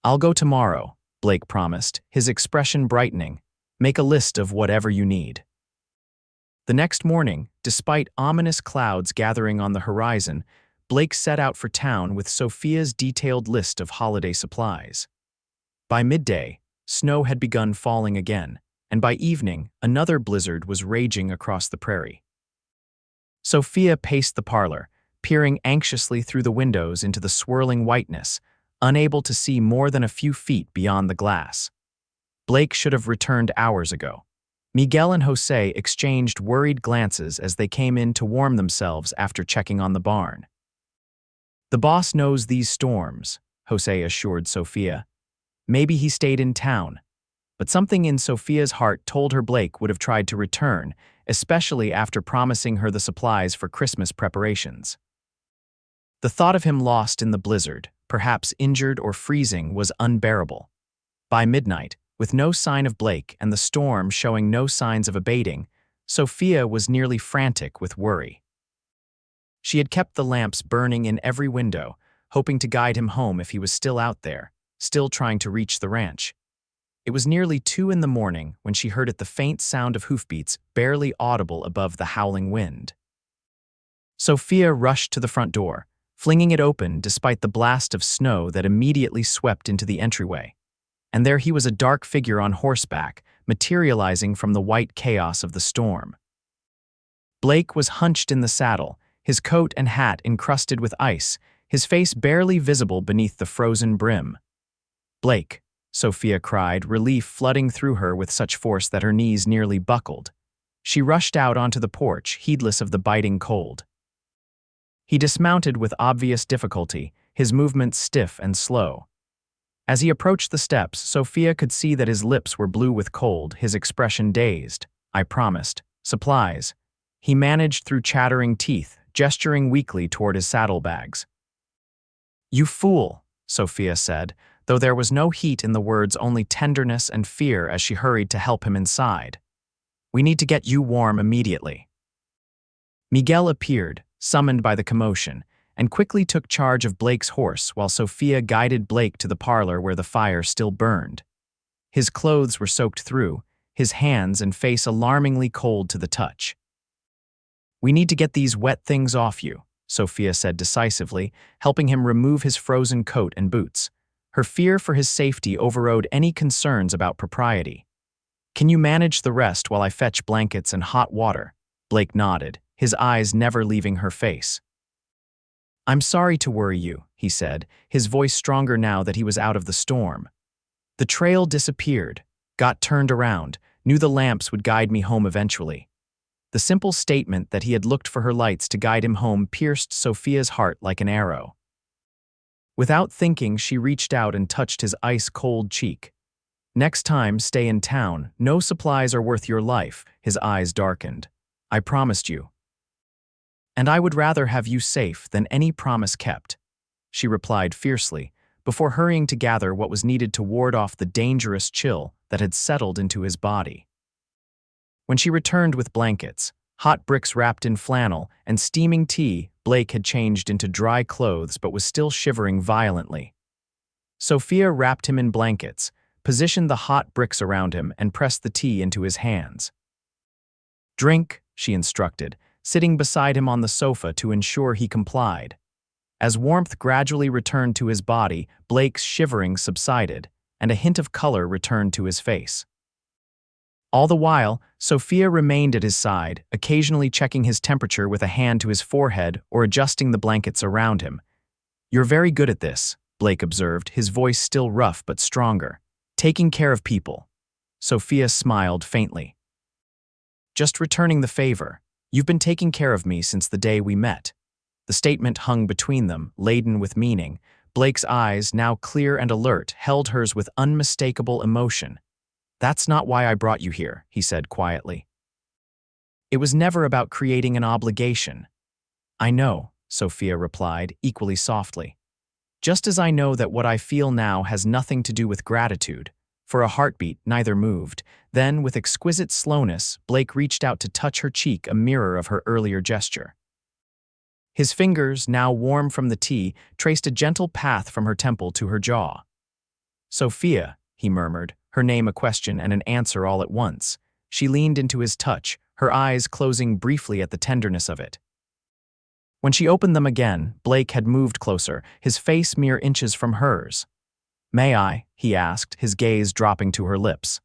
I'll go tomorrow, Blake promised, his expression brightening. Make a list of whatever you need. The next morning, despite ominous clouds gathering on the horizon, Blake set out for town with Sophia's detailed list of holiday supplies. By midday, snow had begun falling again, and by evening, another blizzard was raging across the prairie. Sophia paced the parlor, peering anxiously through the windows into the swirling whiteness, unable to see more than a few feet beyond the glass. Blake should have returned hours ago. Miguel and Jose exchanged worried glances as they came in to warm themselves after checking on the barn. The boss knows these storms, Jose assured Sophia. Maybe he stayed in town. But something in Sophia's heart told her Blake would have tried to return, especially after promising her the supplies for Christmas preparations. The thought of him lost in the blizzard, perhaps injured or freezing, was unbearable. By midnight, with no sign of Blake and the storm showing no signs of abating, Sophia was nearly frantic with worry. She had kept the lamps burning in every window, hoping to guide him home if he was still out there, still trying to reach the ranch. It was nearly 2 in the morning when she heard the faint sound of hoofbeats barely audible above the howling wind. Sophia rushed to the front door, flinging it open despite the blast of snow that immediately swept into the entryway. And there he was, a dark figure on horseback, materializing from the white chaos of the storm. Blake was hunched in the saddle, his coat and hat encrusted with ice, his face barely visible beneath the frozen brim. Blake, Sophia cried, relief flooding through her with such force that her knees nearly buckled. She rushed out onto the porch, heedless of the biting cold. He dismounted with obvious difficulty, his movements stiff and slow. As he approached the steps, Sophia could see that his lips were blue with cold, his expression dazed. I promised. Supplies. He managed through chattering teeth, gesturing weakly toward his saddlebags. You fool, Sophia said, though there was no heat in the words, only tenderness and fear as she hurried to help him inside. We need to get you warm immediately. Miguel appeared, summoned by the commotion, and quickly took charge of Blake's horse while Sophia guided Blake to the parlor where the fire still burned. His clothes were soaked through, his hands and face alarmingly cold to the touch. We need to get these wet things off you, Sophia said decisively, helping him remove his frozen coat and boots. Her fear for his safety overrode any concerns about propriety. Can you manage the rest while I fetch blankets and hot water? Blake nodded, his eyes never leaving her face. I'm sorry to worry you, he said, his voice stronger now that he was out of the storm. The trail disappeared, got turned around, knew the lamps would guide me home eventually. The simple statement that he had looked for her lights to guide him home pierced Sophia's heart like an arrow. Without thinking, she reached out and touched his ice-cold cheek. Next time, stay in town. No supplies are worth your life. His eyes darkened. I promised you. And I would rather have you safe than any promise kept, she replied fiercely, before hurrying to gather what was needed to ward off the dangerous chill that had settled into his body. When she returned with blankets, hot bricks wrapped in flannel, and steaming tea, Blake had changed into dry clothes but was still shivering violently. Sophia wrapped him in blankets, positioned the hot bricks around him, and pressed the tea into his hands. Drink, she instructed, sitting beside him on the sofa to ensure he complied. As warmth gradually returned to his body, Blake's shivering subsided, and a hint of color returned to his face. All the while, Sophia remained at his side, occasionally checking his temperature with a hand to his forehead or adjusting the blankets around him. You're very good at this, Blake observed, his voice still rough but stronger. Taking care of people. Sophia smiled faintly. Just returning the favor. You've been taking care of me since the day we met. The statement hung between them, laden with meaning. Blake's eyes, now clear and alert, held hers with unmistakable emotion. That's not why I brought you here, he said quietly. It was never about creating an obligation. I know, Sophia replied, equally softly. Just as I know that what I feel now has nothing to do with gratitude. For a heartbeat, neither moved. Then, with exquisite slowness, Blake reached out to touch her cheek, a mirror of her earlier gesture. His fingers, now warm from the tea, traced a gentle path from her temple to her jaw. Sophia, he murmured, her name a question and an answer all at once. She leaned into his touch, her eyes closing briefly at the tenderness of it. When she opened them again, Blake had moved closer, his face mere inches from hers. May I? He asked, his gaze dropping to her lips.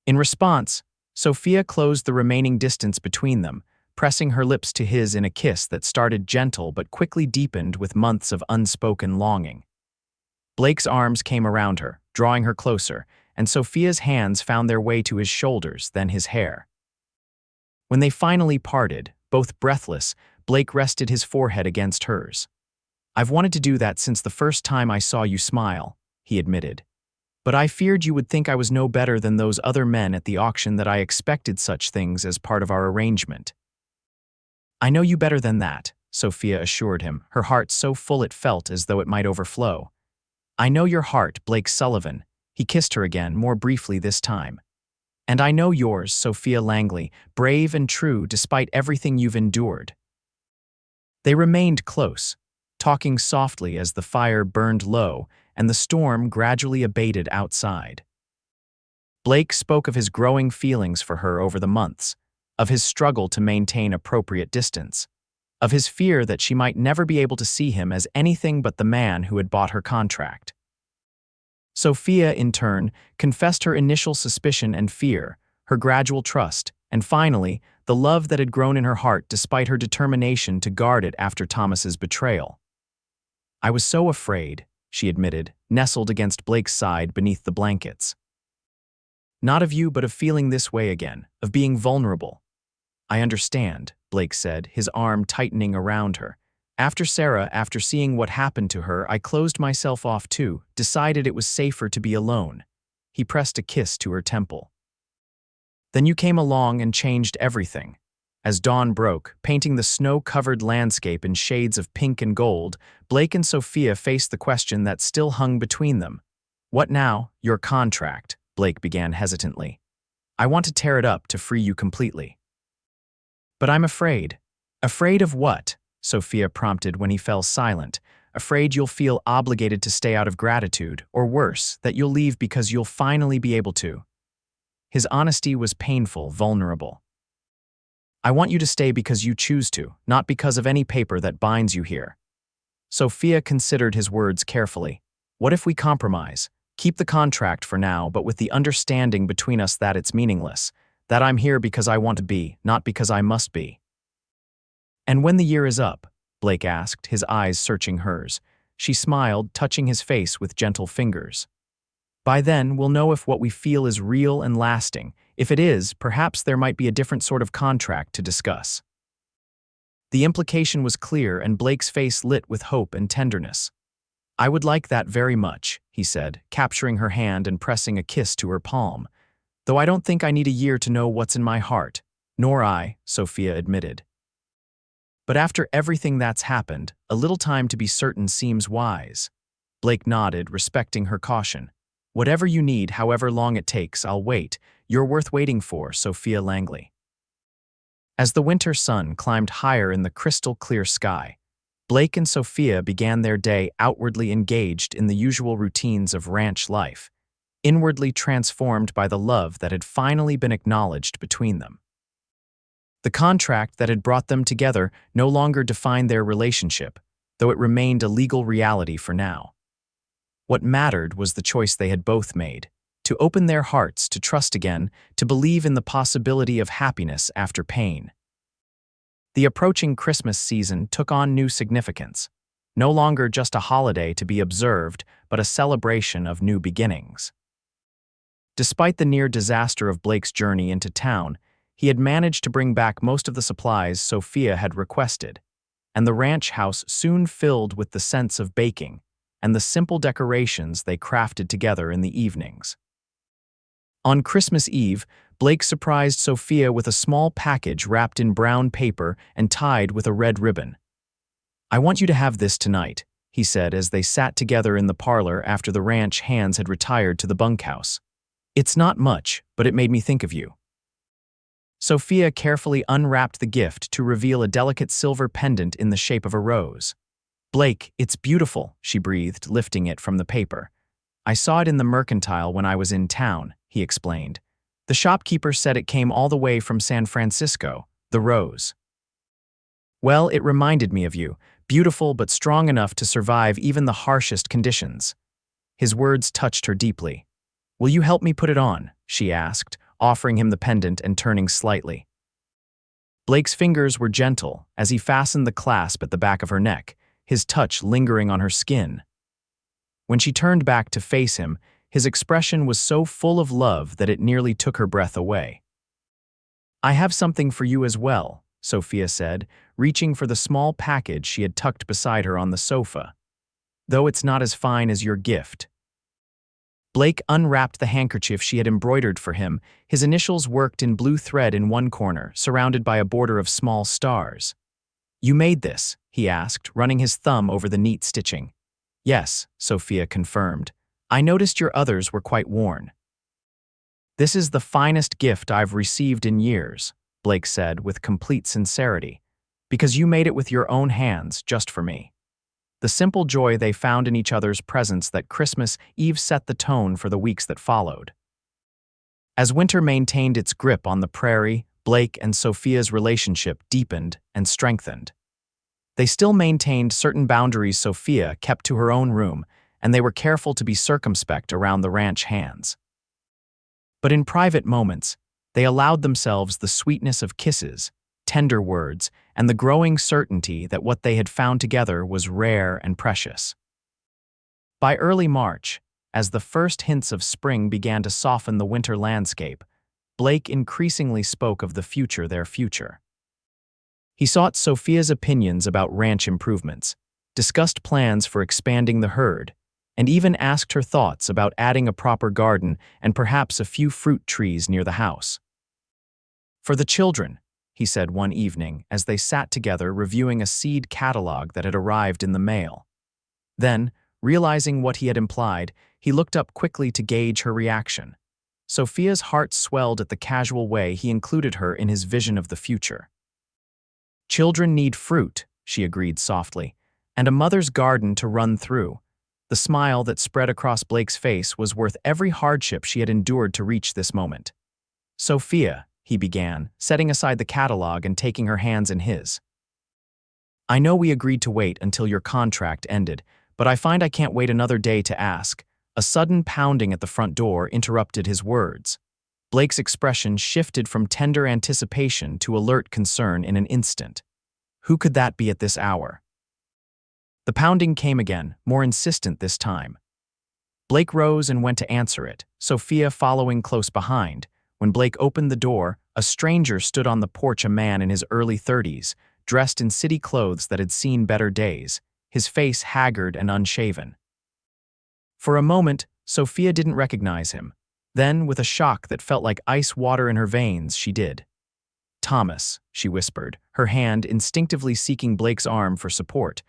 In response, Sophia closed the remaining distance between them, pressing her lips to his in a kiss that started gentle but quickly deepened with months of unspoken longing. Blake's arms came around her, drawing her closer, and Sophia's hands found their way to his shoulders, then his hair. When they finally parted, both breathless, Blake rested his forehead against hers. I've wanted to do that since the first time I saw you smile, he admitted. But I feared you would think I was no better than those other men at the auction, that I expected such things as part of our arrangement. I know you better than that, Sophia assured him, her heart so full it felt as though it might overflow. I know your heart, Blake Sullivan. He kissed her again, more briefly this time. And I know yours, Sophia Langley, brave and true despite everything you've endured. They remained close, talking softly as the fire burned low and the storm gradually abated outside. Blake spoke of his growing feelings for her over the months, of his struggle to maintain appropriate distance, of his fear that she might never be able to see him as anything but the man who had bought her contract. Sophia, in turn, confessed her initial suspicion and fear, her gradual trust, and finally, the love that had grown in her heart despite her determination to guard it after Thomas's betrayal. I was so afraid, she admitted, nestled against Blake's side beneath the blankets. Not of you, but of feeling this way again, of being vulnerable. I understand, Blake said, his arm tightening around her. After seeing what happened to her, I closed myself off too, decided it was safer to be alone. He pressed a kiss to her temple. Then you came along and changed everything. As dawn broke, painting the snow-covered landscape in shades of pink and gold, Blake and Sophia faced the question that still hung between them. What now? Your contract, Blake began hesitantly. I want to tear it up to free you completely. But I'm afraid. Afraid of what? Sophia prompted when he fell silent. Afraid you'll feel obligated to stay out of gratitude, or worse, that you'll leave because you'll finally be able to. His honesty was painful, vulnerable. I want you to stay because you choose to, not because of any paper that binds you here. Sophia considered his words carefully. What if we compromise? Keep the contract for now, but with the understanding between us that it's meaningless, that I'm here because I want to be, not because I must be. And when the year is up? Blake asked, his eyes searching hers. She smiled, touching his face with gentle fingers. By then, we'll know if what we feel is real and lasting. If it is, perhaps there might be a different sort of contract to discuss. The implication was clear, and Blake's face lit with hope and tenderness. I would like that very much, he said, capturing her hand and pressing a kiss to her palm. Though I don't think I need a year to know what's in my heart. Nor I, Sophia admitted. But after everything that's happened, a little time to be certain seems wise. Blake nodded, respecting her caution. Whatever you need, however long it takes, I'll wait. You're worth waiting for, Sophia Langley. As the winter sun climbed higher in the crystal-clear sky, Blake and Sophia began their day outwardly engaged in the usual routines of ranch life, inwardly transformed by the love that had finally been acknowledged between them. The contract that had brought them together no longer defined their relationship, though it remained a legal reality for now. What mattered was the choice they had both made, to open their hearts, to trust again, to believe in the possibility of happiness after pain. The approaching Christmas season took on new significance. no longer just a holiday to be observed, but a celebration of new beginnings. Despite the near disaster of Blake's journey into town, he had managed to bring back most of the supplies Sophia had requested, and the ranch house soon filled with the scents of baking and the simple decorations they crafted together in the evenings. On Christmas Eve, Blake surprised Sophia with a small package wrapped in brown paper and tied with a red ribbon. "I want you to have this tonight," he said as they sat together in the parlor after the ranch hands had retired to the bunkhouse. "It's not much, but it made me think of you." Sophia carefully unwrapped the gift to reveal a delicate silver pendant in the shape of a rose. "Blake, it's beautiful," she breathed, lifting it from the paper. "I saw it in the mercantile when I was in town," he explained. "The shopkeeper said it came all the way from San Francisco, the rose. Well, it reminded me of you, beautiful but strong enough to survive even the harshest conditions." His words touched her deeply. "Will you help me put it on?" she asked, offering him the pendant and turning slightly. Blake's fingers were gentle as he fastened the clasp at the back of her neck, his touch lingering on her skin. When she turned back to face him, his expression was so full of love that it nearly took her breath away. "I have something for you as well," Sophia said, reaching for the small package she had tucked beside her on the sofa. "Though it's not as fine as your gift." Blake unwrapped the handkerchief she had embroidered for him, his initials worked in blue thread in one corner, surrounded by a border of small stars. "You made this?" he asked, running his thumb over the neat stitching. "Yes," Sophia confirmed. "I noticed your others were quite worn." "This is the finest gift I've received in years," Blake said with complete sincerity, "because you made it with your own hands just for me." The simple joy they found in each other's presence that Christmas Eve set the tone for the weeks that followed. As winter maintained its grip on the prairie, Blake and Sophia's relationship deepened and strengthened. They still maintained certain boundaries Sophia kept to her own room, and they were careful to be circumspect around the ranch hands. But in private moments, they allowed themselves the sweetness of kisses, tender words, and the growing certainty that what they had found together was rare and precious. By early March, as the first hints of spring began to soften the winter landscape, Blake increasingly spoke of their future. He sought Sophia's opinions about ranch improvements, discussed plans for expanding the herd, and even asked her thoughts about adding a proper garden and perhaps a few fruit trees near the house. "For the children," he said one evening as they sat together reviewing a seed catalog that had arrived in the mail. Then, realizing what he had implied, he looked up quickly to gauge her reaction. Sophia's heart swelled at the casual way he included her in his vision of the future. "Children need fruit," she agreed softly, "and a mother's garden to run through." The smile that spread across Blake's face was worth every hardship she had endured to reach this moment. "Sophia," he began, setting aside the catalog and taking her hands in his. "I know we agreed to wait until your contract ended, but I find I can't wait another day to ask." A sudden pounding at the front door interrupted his words. Blake's expression shifted from tender anticipation to alert concern in an instant. Who could that be at this hour? The pounding came again, more insistent this time. Blake rose and went to answer it, Sophia following close behind. When Blake opened the door, a stranger stood on the porch, a man in his early 30s, dressed in city clothes that had seen better days, his face haggard and unshaven. For a moment, Sophia didn't recognize him. Then, with a shock that felt like ice water in her veins, she did. "Thomas," she whispered, her hand instinctively seeking Blake's arm for support.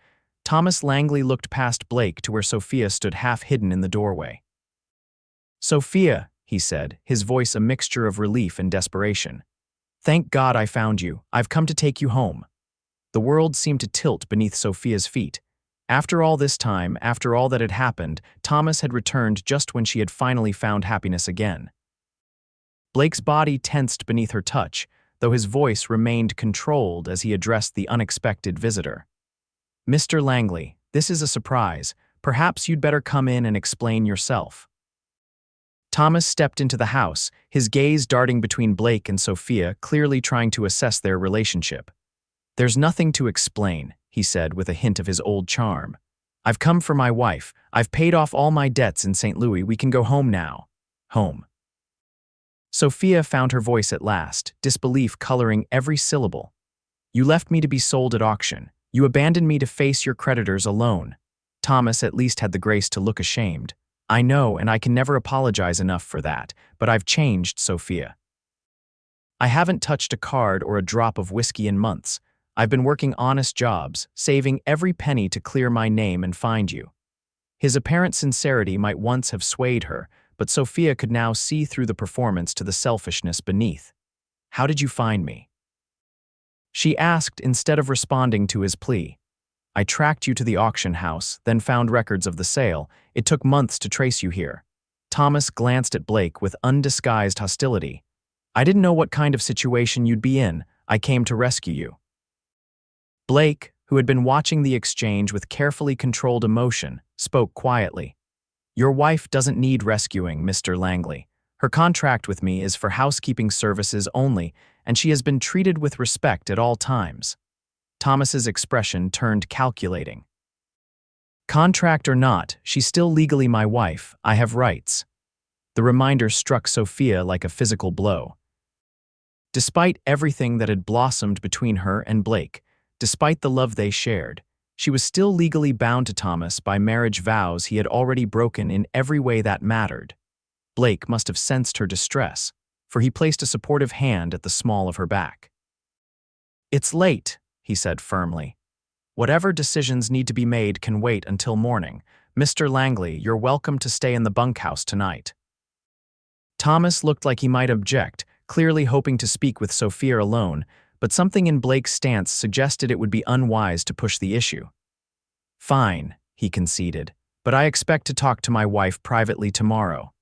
Thomas Langley looked past Blake to where Sophia stood half hidden in the doorway. "Sophia," he said, his voice a mixture of relief and desperation. "Thank God I found you. I've come to take you home." The world seemed to tilt beneath Sophia's feet. After all this time, after all that had happened, Thomas had returned just when she had finally found happiness again. Blake's body tensed beneath her touch, though his voice remained controlled as he addressed the unexpected visitor. "Mr. Langley, this is a surprise. Perhaps you'd better come in and explain yourself." Thomas stepped into the house, his gaze darting between Blake and Sophia, clearly trying to assess their relationship. "There's nothing to explain," he said with a hint of his old charm. "I've come for my wife. I've paid off all my debts in St. Louis. We can go home now." Home. Sophia found her voice at last, disbelief coloring every syllable. "You left me to be sold at auction. You abandoned me to face your creditors alone." Thomas at least had the grace to look ashamed. "I know, and I can never apologize enough for that, but I've changed, Sophia. I haven't touched a card or a drop of whiskey in months. I've been working honest jobs, saving every penny to clear my name and find you." His apparent sincerity might once have swayed her, but Sophia could now see through the performance to the selfishness beneath. "How did you find me?" she asked instead of responding to his plea. "I tracked you to the auction house, then found records of the sale. It took months to trace you here." Thomas glanced at Blake with undisguised hostility. "I didn't know what kind of situation you'd be in. I came to rescue you." Blake, who had been watching the exchange with carefully controlled emotion, spoke quietly. "Your wife doesn't need rescuing, Mr. Langley. Her contract with me is for housekeeping services only, and she has been treated with respect at all times." Thomas's expression turned calculating. "Contract or not, she's still legally my wife. I have rights." The reminder struck Sophia like a physical blow. Despite everything that had blossomed between her and Blake, despite the love they shared, she was still legally bound to Thomas by marriage vows he had already broken in every way that mattered. Blake must have sensed her distress, for he placed a supportive hand at the small of her back. "It's late," he said firmly. "Whatever decisions need to be made can wait until morning. Mr. Langley, you're welcome to stay in the bunkhouse tonight." Thomas looked like he might object, clearly hoping to speak with Sophia alone, but something in Blake's stance suggested it would be unwise to push the issue. "Fine," he conceded, "but I expect to talk to my wife privately tomorrow."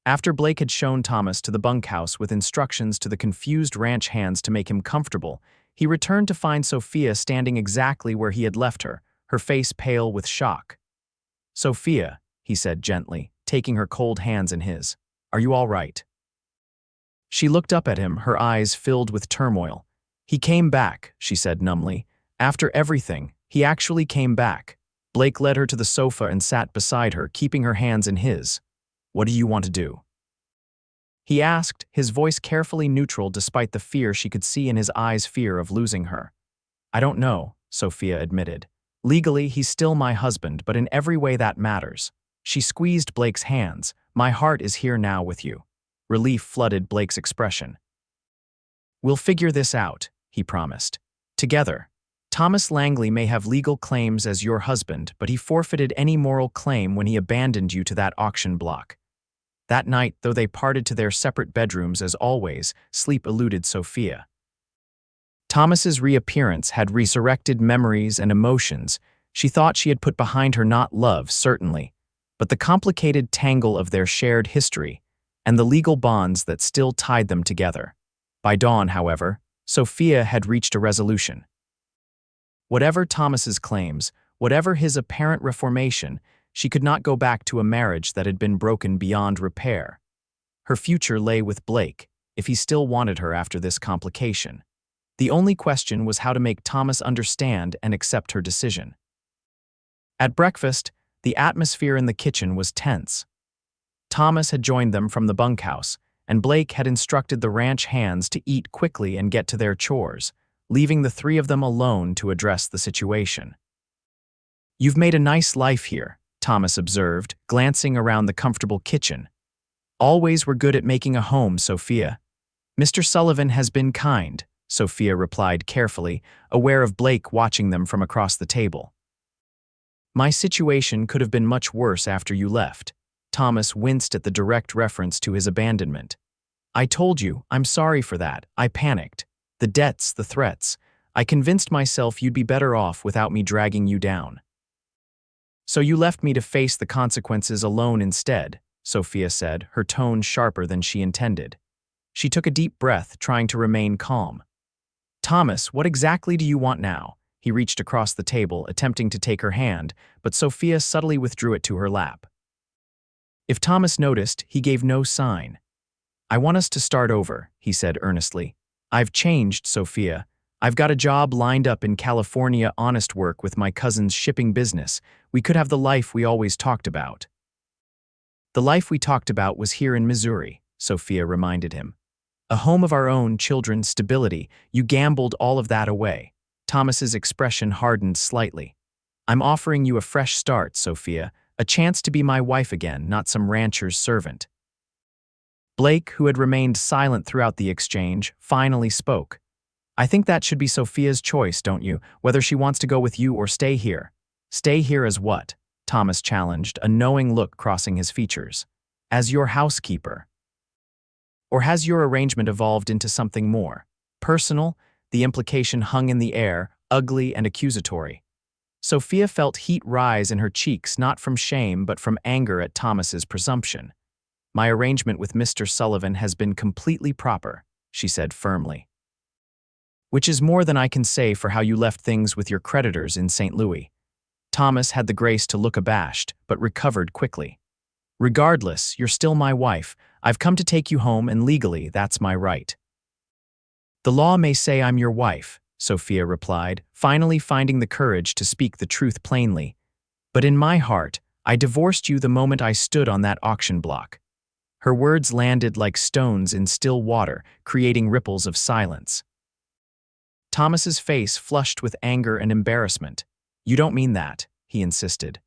After Blake had shown Thomas to the bunkhouse with instructions to the confused ranch hands to make him comfortable, he returned to find Sophia standing exactly where he had left her, her face pale with shock. "Sophia," he said gently, taking her cold hands in his, "are you all right?" She looked up at him, her eyes filled with turmoil. "He came back," she said numbly. "After everything, he actually came back." Blake led her to the sofa and sat beside her, keeping her hands in his. "What do you want to do?" he asked, his voice carefully neutral despite the fear she could see in his eyes, fear of losing her. "I don't know," Sophia admitted. "Legally, he's still my husband, but in every way that matters." She squeezed Blake's hands. "My heart is here now with you." Relief flooded Blake's expression. "We'll figure this out," he promised. "Together. Thomas Langley may have legal claims as your husband, but he forfeited any moral claim when he abandoned you to that auction block." That night, though they parted to their separate bedrooms as always, sleep eluded Sophia. Thomas's reappearance had resurrected memories and emotions. She thought she had put behind her not love, certainly, but the complicated tangle of their shared history and the legal bonds that still tied them together. By dawn, however, Sophia had reached a resolution. Whatever Thomas's claims, whatever his apparent reformation, she could not go back to a marriage that had been broken beyond repair. Her future lay with Blake, if he still wanted her after this complication. The only question was how to make Thomas understand and accept her decision. At breakfast, the atmosphere in the kitchen was tense. Thomas had joined them from the bunkhouse, and Blake had instructed the ranch hands to eat quickly and get to their chores, leaving the three of them alone to address the situation. "You've made a nice life here," Thomas observed, glancing around the comfortable kitchen. "Always were good at making a home, Sophia." "Mr. Sullivan has been kind," Sophia replied carefully, aware of Blake watching them from across the table. "My situation could have been much worse after you left." Thomas winced at the direct reference to his abandonment. "I told you, I'm sorry for that. I panicked. The debts, the threats. I convinced myself you'd be better off without me dragging you down. So you left me to face the consequences alone instead," Sophia said, her tone sharper than she intended. She took a deep breath, trying to remain calm. "Thomas, what exactly do you want now?" He reached across the table, attempting to take her hand, but Sophia subtly withdrew it to her lap. If Thomas noticed, he gave no sign. "I want us to start over," he said earnestly. "I've changed, Sophia. I've got a job lined up in California, honest work with my cousin's shipping business. We could have the life we always talked about. The life we talked about was here in Missouri, Sophia reminded him. A home of our own, children, stability. You gambled all of that away. Thomas's expression hardened slightly. I'm offering you a fresh start, Sophia, a chance to be my wife again, not some rancher's servant. Blake, who had remained silent throughout the exchange, finally spoke. I think that should be Sophia's choice, don't you, whether she wants to go with you or stay here. Stay here as what? Thomas challenged, a knowing look crossing his features. As your housekeeper. Or has your arrangement evolved into something more? Personal? The implication hung in the air, ugly and accusatory. Sophia felt heat rise in her cheeks, not from shame but from anger at Thomas's presumption. My arrangement with Mr. Sullivan has been completely proper, she said firmly. Which is more than I can say for how you left things with your creditors in St. Louis. Thomas had the grace to look abashed, but recovered quickly. Regardless, you're still my wife. I've come to take you home, and legally, that's my right. The law may say I'm your wife, Sophia replied, finally finding the courage to speak the truth plainly. But in my heart, I divorced you the moment I stood on that auction block. Her words landed like stones in still water, creating ripples of silence. Thomas's face flushed with anger and embarrassment. You don't mean that, he insisted.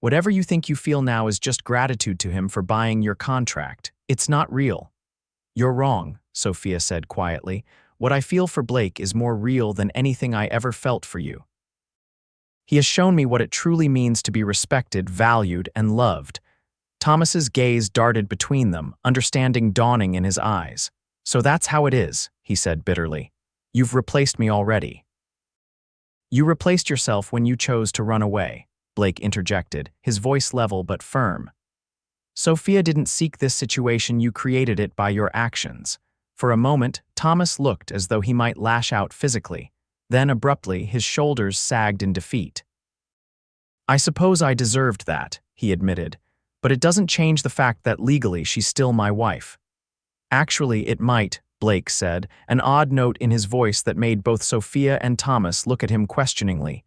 Whatever you think you feel now is just gratitude to him for buying your contract. It's not real. You're wrong, Sophia said quietly. What I feel for Blake is more real than anything I ever felt for you. He has shown me what it truly means to be respected, valued, and loved. Thomas's gaze darted between them, understanding dawning in his eyes. So that's how it is, he said bitterly. You've replaced me already. You replaced yourself when you chose to run away, Blake interjected, his voice level but firm. Sophia didn't seek this situation, you created it by your actions. For a moment, Thomas looked as though he might lash out physically. Then abruptly, his shoulders sagged in defeat. I suppose I deserved that, he admitted, but it doesn't change the fact that legally she's still my wife. Actually, it might, Blake said, an odd note in his voice that made both Sophia and Thomas look at him questioningly.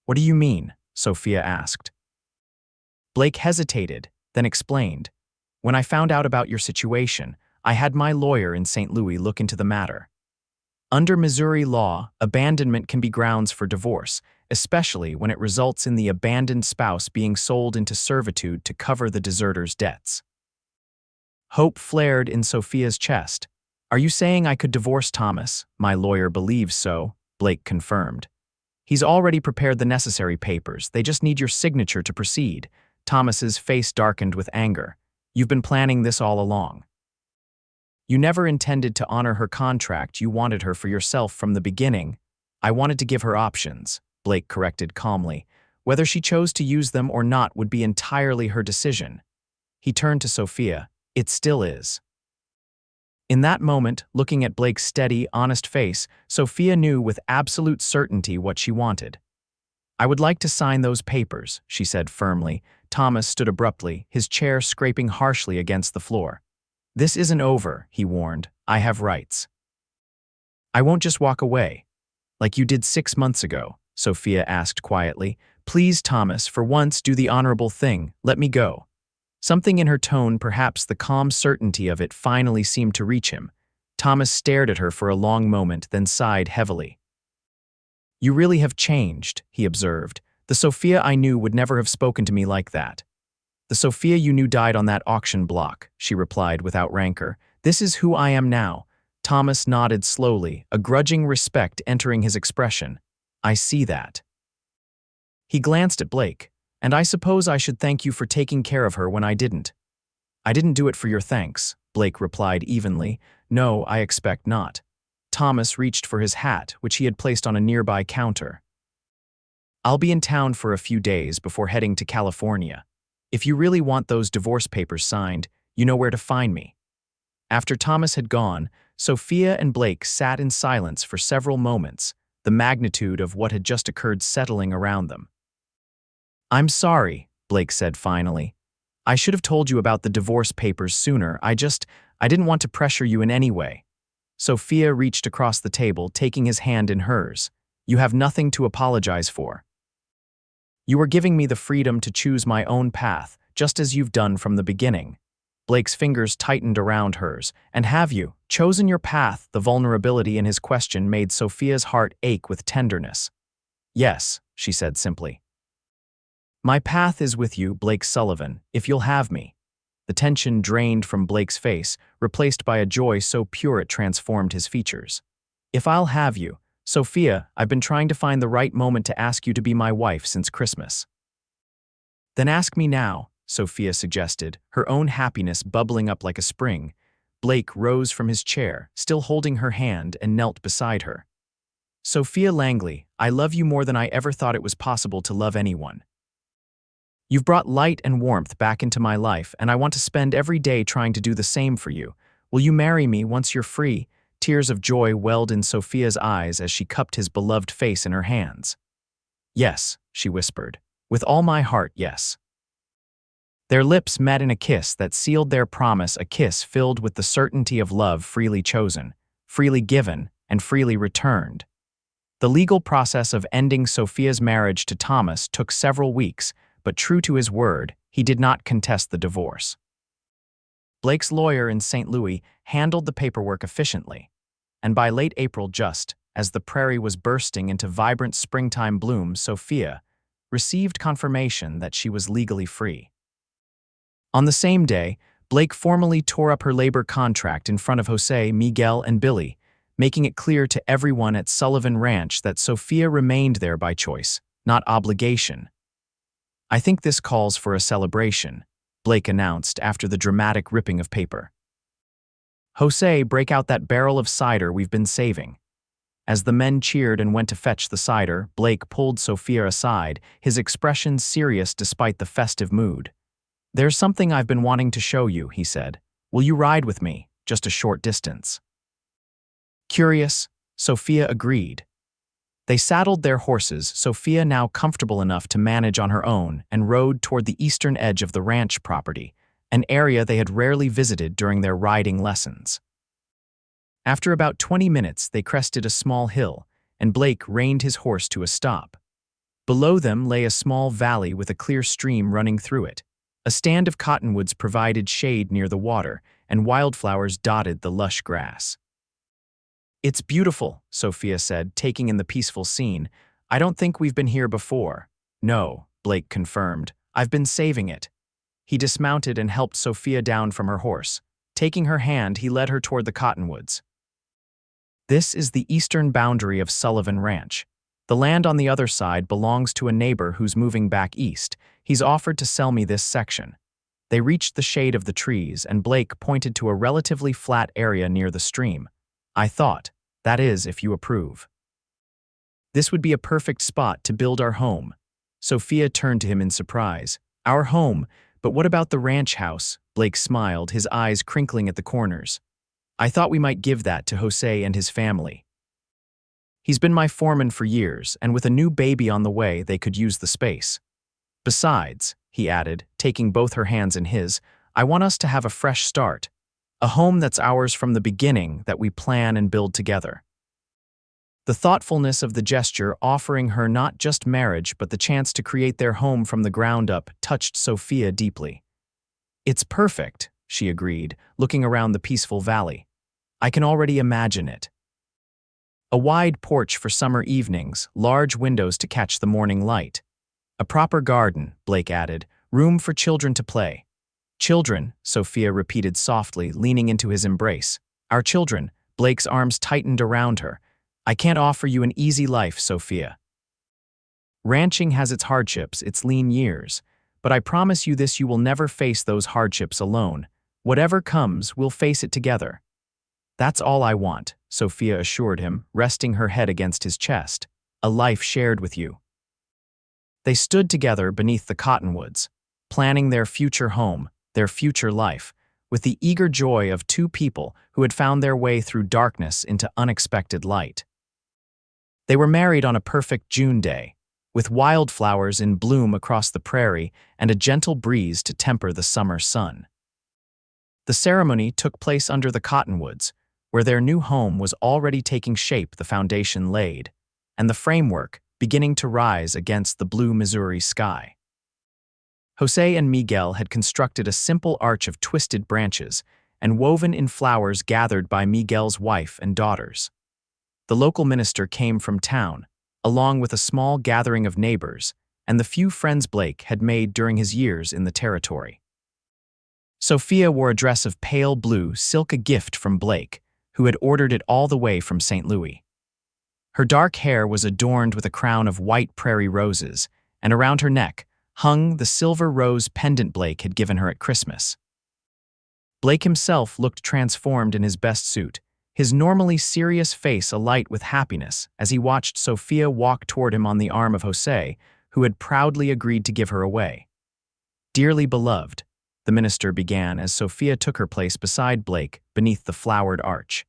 What do you mean? Sophia asked. Blake hesitated, then explained. When I found out about your situation, I had my lawyer in St. Louis look into the matter. Under Missouri law, abandonment can be grounds for divorce, especially when it results in the abandoned spouse being sold into servitude to cover the deserter's debts. Hope flared in Sophia's chest. Are you saying I could divorce Thomas? My lawyer believes so, Blake confirmed. He's already prepared the necessary papers. They just need your signature to proceed. Thomas's face darkened with anger. You've been planning this all along. You never intended to honor her contract. You wanted her for yourself from the beginning. I wanted to give her options, Blake corrected calmly. Whether she chose to use them or not would be entirely her decision. He turned to Sophia. It still is. In that moment, looking at Blake's steady, honest face, Sophia knew with absolute certainty what she wanted. I would like to sign those papers, she said firmly. Thomas stood abruptly, his chair scraping harshly against the floor. This isn't over, he warned. I have rights. I won't just walk away. Like you did 6 months ago, Sophia asked quietly. Please, Thomas, for once do the honorable thing. Let me go. Something in her tone, perhaps the calm certainty of it, finally seemed to reach him. Thomas stared at her for a long moment, then sighed heavily. You really have changed, he observed. The Sophia I knew would never have spoken to me like that. The Sophia you knew died on that auction block, she replied without rancor. This is who I am now. Thomas nodded slowly, a grudging respect entering his expression. I see that. He glanced at Blake. And I suppose I should thank you for taking care of her when I didn't. I didn't do it for your thanks, Blake replied evenly. No, I expect not. Thomas reached for his hat, which he had placed on a nearby counter. I'll be in town for a few days before heading to California. If you really want those divorce papers signed, you know where to find me. After Thomas had gone, Sophia and Blake sat in silence for several moments, the magnitude of what had just occurred settling around them. I'm sorry, Blake said finally. I should have told you about the divorce papers sooner. I didn't want to pressure you in any way. Sophia reached across the table, taking his hand in hers. "You have nothing to apologize for. You are giving me the freedom to choose my own path, just as you've done from the beginning." Blake's fingers tightened around hers. "And have you chosen your path?" The vulnerability in his question made Sophia's heart ache with tenderness. "Yes," she said simply. "My path is with you, Blake Sullivan, if you'll have me." The tension drained from Blake's face, replaced by a joy so pure it transformed his features. "If I'll have you, Sophia, I've been trying to find the right moment to ask you to be my wife since Christmas." "Then ask me now," Sophia suggested, her own happiness bubbling up like a spring. Blake rose from his chair, still holding her hand, and knelt beside her. "Sophia Langley, I love you more than I ever thought it was possible to love anyone. You've brought light and warmth back into my life, and I want to spend every day trying to do the same for you. Will you marry me once you're free?" Tears of joy welled in Sophia's eyes as she cupped his beloved face in her hands. "Yes," she whispered. "With all my heart, yes." Their lips met in a kiss that sealed their promise, a kiss filled with the certainty of love freely chosen, freely given, and freely returned. The legal process of ending Sophia's marriage to Thomas took several weeks, but true to his word, he did not contest the divorce. Blake's lawyer in St. Louis handled the paperwork efficiently, and by late April, just as the prairie was bursting into vibrant springtime bloom, Sophia received confirmation that she was legally free. On the same day, Blake formally tore up her labor contract in front of Jose, Miguel, and Billy, making it clear to everyone at Sullivan Ranch that Sophia remained there by choice, not obligation. "I think this calls for a celebration," Blake announced after the dramatic ripping of paper. "Jose, break out that barrel of cider we've been saving." As the men cheered and went to fetch the cider, Blake pulled Sophia aside, his expression serious despite the festive mood. "There's something I've been wanting to show you," he said. "Will you ride with me, just a short distance?" Curious, Sophia agreed. They saddled their horses, Sophia now comfortable enough to manage on her own, and rode toward the eastern edge of the ranch property, an area they had rarely visited during their riding lessons. After about 20 minutes, they crested a small hill, and Blake reined his horse to a stop. Below them lay a small valley with a clear stream running through it. A stand of cottonwoods provided shade near the water, and wildflowers dotted the lush grass. "It's beautiful," Sophia said, taking in the peaceful scene. "I don't think we've been here before." "No," Blake confirmed. "I've been saving it." He dismounted and helped Sophia down from her horse. Taking her hand, he led her toward the cottonwoods. "This is the eastern boundary of Sullivan Ranch. The land on the other side belongs to a neighbor who's moving back east. He's offered to sell me this section." They reached the shade of the trees, and Blake pointed to a relatively flat area near the stream. "I thought, that is, if you approve. This would be a perfect spot to build our home." Sophia turned to him in surprise. "Our home? But what about the ranch house?" Blake smiled, his eyes crinkling at the corners. "I thought we might give that to Jose and his family. He's been my foreman for years, and with a new baby on the way, they could use the space. Besides," he added, taking both her hands in his, "I want us to have a fresh start. A home that's ours from the beginning, that we plan and build together." The thoughtfulness of the gesture, offering her not just marriage but the chance to create their home from the ground up, touched Sophia deeply. "It's perfect," she agreed, looking around the peaceful valley. "I can already imagine it. A wide porch for summer evenings, large windows to catch the morning light. A proper garden," Blake added, "room for children to play." "Children," Sophia repeated softly, leaning into his embrace. "Our children." Blake's arms tightened around her. "I can't offer you an easy life, Sophia. Ranching has its hardships, its lean years. But I promise you this, you will never face those hardships alone. Whatever comes, we'll face it together." "That's all I want," Sophia assured him, resting her head against his chest. "A life shared with you." They stood together beneath the cottonwoods, planning their future home, their future life, with the eager joy of two people who had found their way through darkness into unexpected light. They were married on a perfect June day, with wildflowers in bloom across the prairie and a gentle breeze to temper the summer sun. The ceremony took place under the cottonwoods, where their new home was already taking shape, the foundation laid, and the framework beginning to rise against the blue Missouri sky. Jose and Miguel had constructed a simple arch of twisted branches and woven in flowers gathered by Miguel's wife and daughters. The local minister came from town, along with a small gathering of neighbors and the few friends Blake had made during his years in the territory. Sophia wore a dress of pale blue silk, a gift from Blake, who had ordered it all the way from St. Louis. Her dark hair was adorned with a crown of white prairie roses, and around her neck hung the silver rose pendant Blake had given her at Christmas. Blake himself looked transformed in his best suit, his normally serious face alight with happiness as he watched Sophia walk toward him on the arm of Jose, who had proudly agreed to give her away. "Dearly beloved," the minister began as Sophia took her place beside Blake beneath the flowered arch.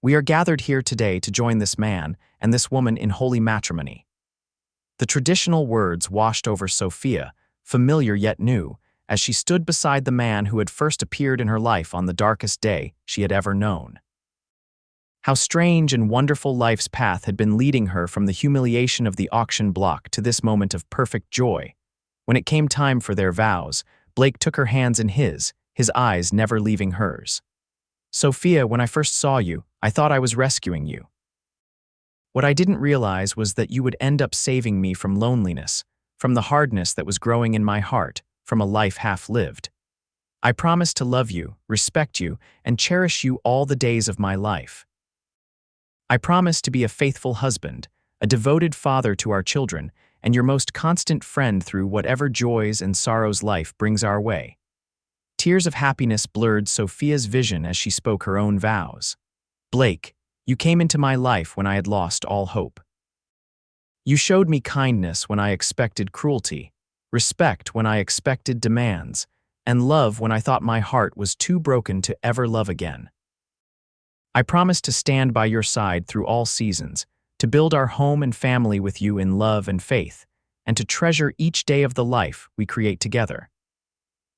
"We are gathered here today to join this man and this woman in holy matrimony." The traditional words washed over Sophia, familiar yet new, as she stood beside the man who had first appeared in her life on the darkest day she had ever known. How strange and wonderful life's path had been leading her from the humiliation of the auction block to this moment of perfect joy. When it came time for their vows, Blake took her hands in his eyes never leaving hers. "Sophia, when I first saw you, I thought I was rescuing you. What I didn't realize was that you would end up saving me from loneliness, from the hardness that was growing in my heart, from a life half-lived. I promise to love you, respect you, and cherish you all the days of my life. I promise to be a faithful husband, a devoted father to our children, and your most constant friend through whatever joys and sorrows life brings our way." Tears of happiness blurred Sophia's vision as she spoke her own vows. "Blake, you came into my life when I had lost all hope. You showed me kindness when I expected cruelty, respect when I expected demands, and love when I thought my heart was too broken to ever love again. I promise to stand by your side through all seasons, to build our home and family with you in love and faith, and to treasure each day of the life we create together."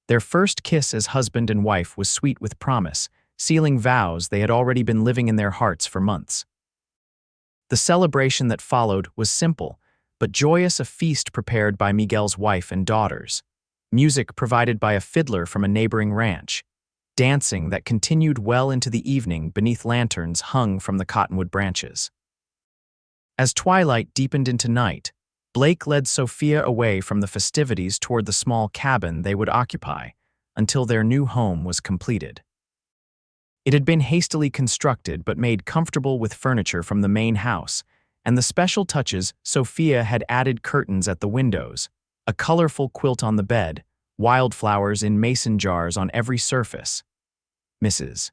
Their first kiss as husband and wife was sweet with promise, sealing vows they had already been living in their hearts for months. The celebration that followed was simple, but joyous, a feast prepared by Miguel's wife and daughters, music provided by a fiddler from a neighboring ranch, dancing that continued well into the evening beneath lanterns hung from the cottonwood branches. As twilight deepened into night, Blake led Sophia away from the festivities toward the small cabin they would occupy until their new home was completed. It had been hastily constructed but made comfortable with furniture from the main house, and the special touches Sophia had added: curtains at the windows, a colorful quilt on the bed, wildflowers in mason jars on every surface. "Mrs.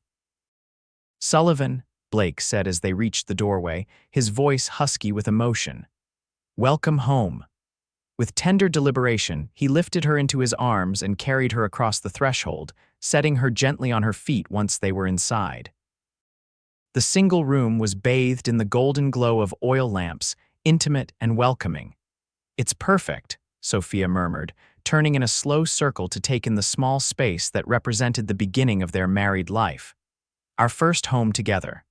Sullivan," Blake said as they reached the doorway, his voice husky with emotion. "Welcome home." With tender deliberation, he lifted her into his arms and carried her across the threshold, setting her gently on her feet once they were inside. The single room was bathed in the golden glow of oil lamps, intimate and welcoming. "It's perfect," Sophia murmured, turning in a slow circle to take in the small space that represented the beginning of their married life. "Our first home together."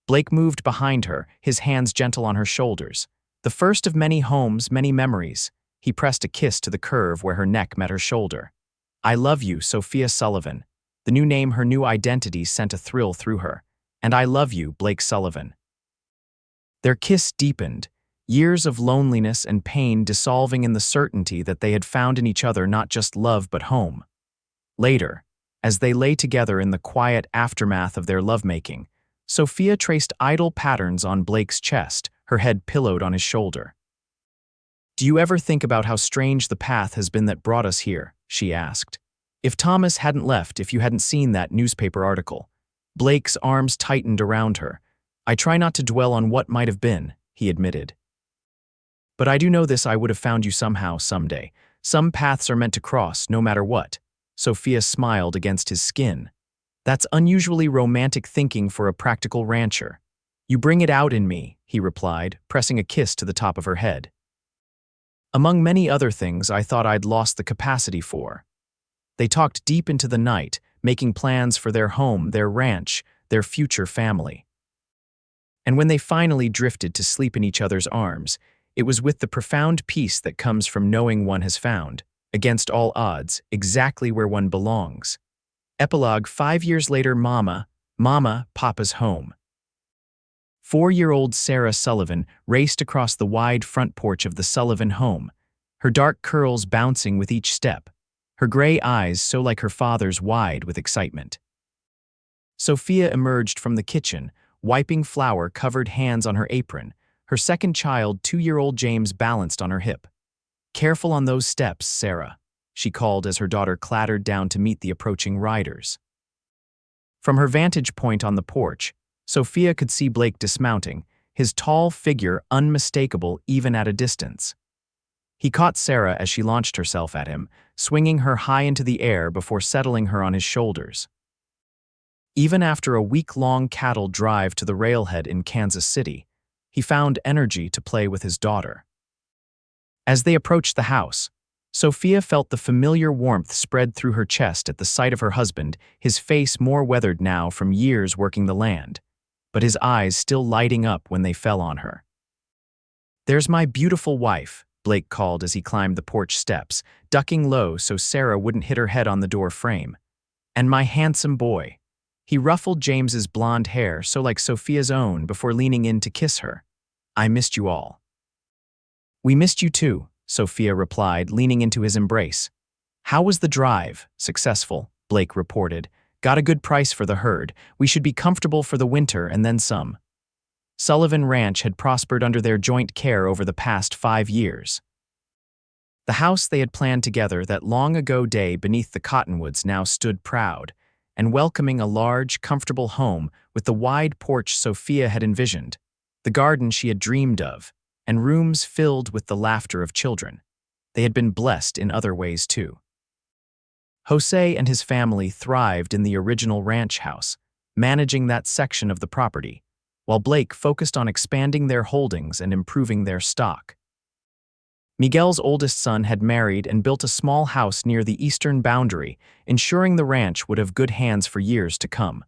Blake moved behind her, his hands gentle on her shoulders. "The first of many homes, many memories." He pressed a kiss to the curve where her neck met her shoulder. "I love you, Sophia Sullivan." The new name, her new identity, sent a thrill through her. "And I love you, Blake Sullivan." Their kiss deepened, years of loneliness and pain dissolving in the certainty that they had found in each other not just love but home. Later, as they lay together in the quiet aftermath of their lovemaking, Sophia traced idle patterns on Blake's chest, her head pillowed on his shoulder. "Do you ever think about how strange the path has been that brought us here?" she asked. "If Thomas hadn't left, if you hadn't seen that newspaper article." Blake's arms tightened around her. "I try not to dwell on what might have been," he admitted. "But I do know this: I would have found you somehow, someday. Some paths are meant to cross, no matter what." Sophia smiled against his skin. "That's unusually romantic thinking for a practical rancher." "You bring it out in me," he replied, pressing a kiss to the top of her head. "Among many other things I thought I'd lost the capacity for." They talked deep into the night, making plans for their home, their ranch, their future family. And when they finally drifted to sleep in each other's arms, it was with the profound peace that comes from knowing one has found, against all odds, exactly where one belongs. Epilogue. 5 years later. Mama, Papa's home. 4-year-old Sarah Sullivan raced across the wide front porch of the Sullivan home, her dark curls bouncing with each step, her gray eyes so like her father's wide with excitement. Sophia emerged from the kitchen, wiping flour-covered hands on her apron, her second child, 2-year-old James, balanced on her hip. "Careful on those steps, Sarah," she called as her daughter clattered down to meet the approaching riders. From her vantage point on the porch, Sophia could see Blake dismounting, his tall figure unmistakable even at a distance. He caught Sarah as she launched herself at him, swinging her high into the air before settling her on his shoulders. Even after a week-long cattle drive to the railhead in Kansas City, he found energy to play with his daughter. As they approached the house, Sophia felt the familiar warmth spread through her chest at the sight of her husband, his face more weathered now from years working the land, but his eyes still lighting up when they fell on her. "There's my beautiful wife," Blake called as he climbed the porch steps, ducking low so Sarah wouldn't hit her head on the door frame. "And my handsome boy." He ruffled James's blonde hair so like Sophia's own before leaning in to kiss her. "I missed you all." "We missed you too," Sophia replied, leaning into his embrace. "How was the drive?" "Successful," Blake reported. "Got a good price for the herd. We should be comfortable for the winter and then some." Sullivan Ranch had prospered under their joint care over the past 5 years. The house they had planned together that long-ago day beneath the cottonwoods now stood proud and welcoming, a large, comfortable home with the wide porch Sophia had envisioned, the garden she had dreamed of, and rooms filled with the laughter of children. They had been blessed in other ways too. Jose and his family thrived in the original ranch house, managing that section of the property, while Blake focused on expanding their holdings and improving their stock. Miguel's oldest son had married and built a small house near the eastern boundary, ensuring the ranch would have good hands for years to come.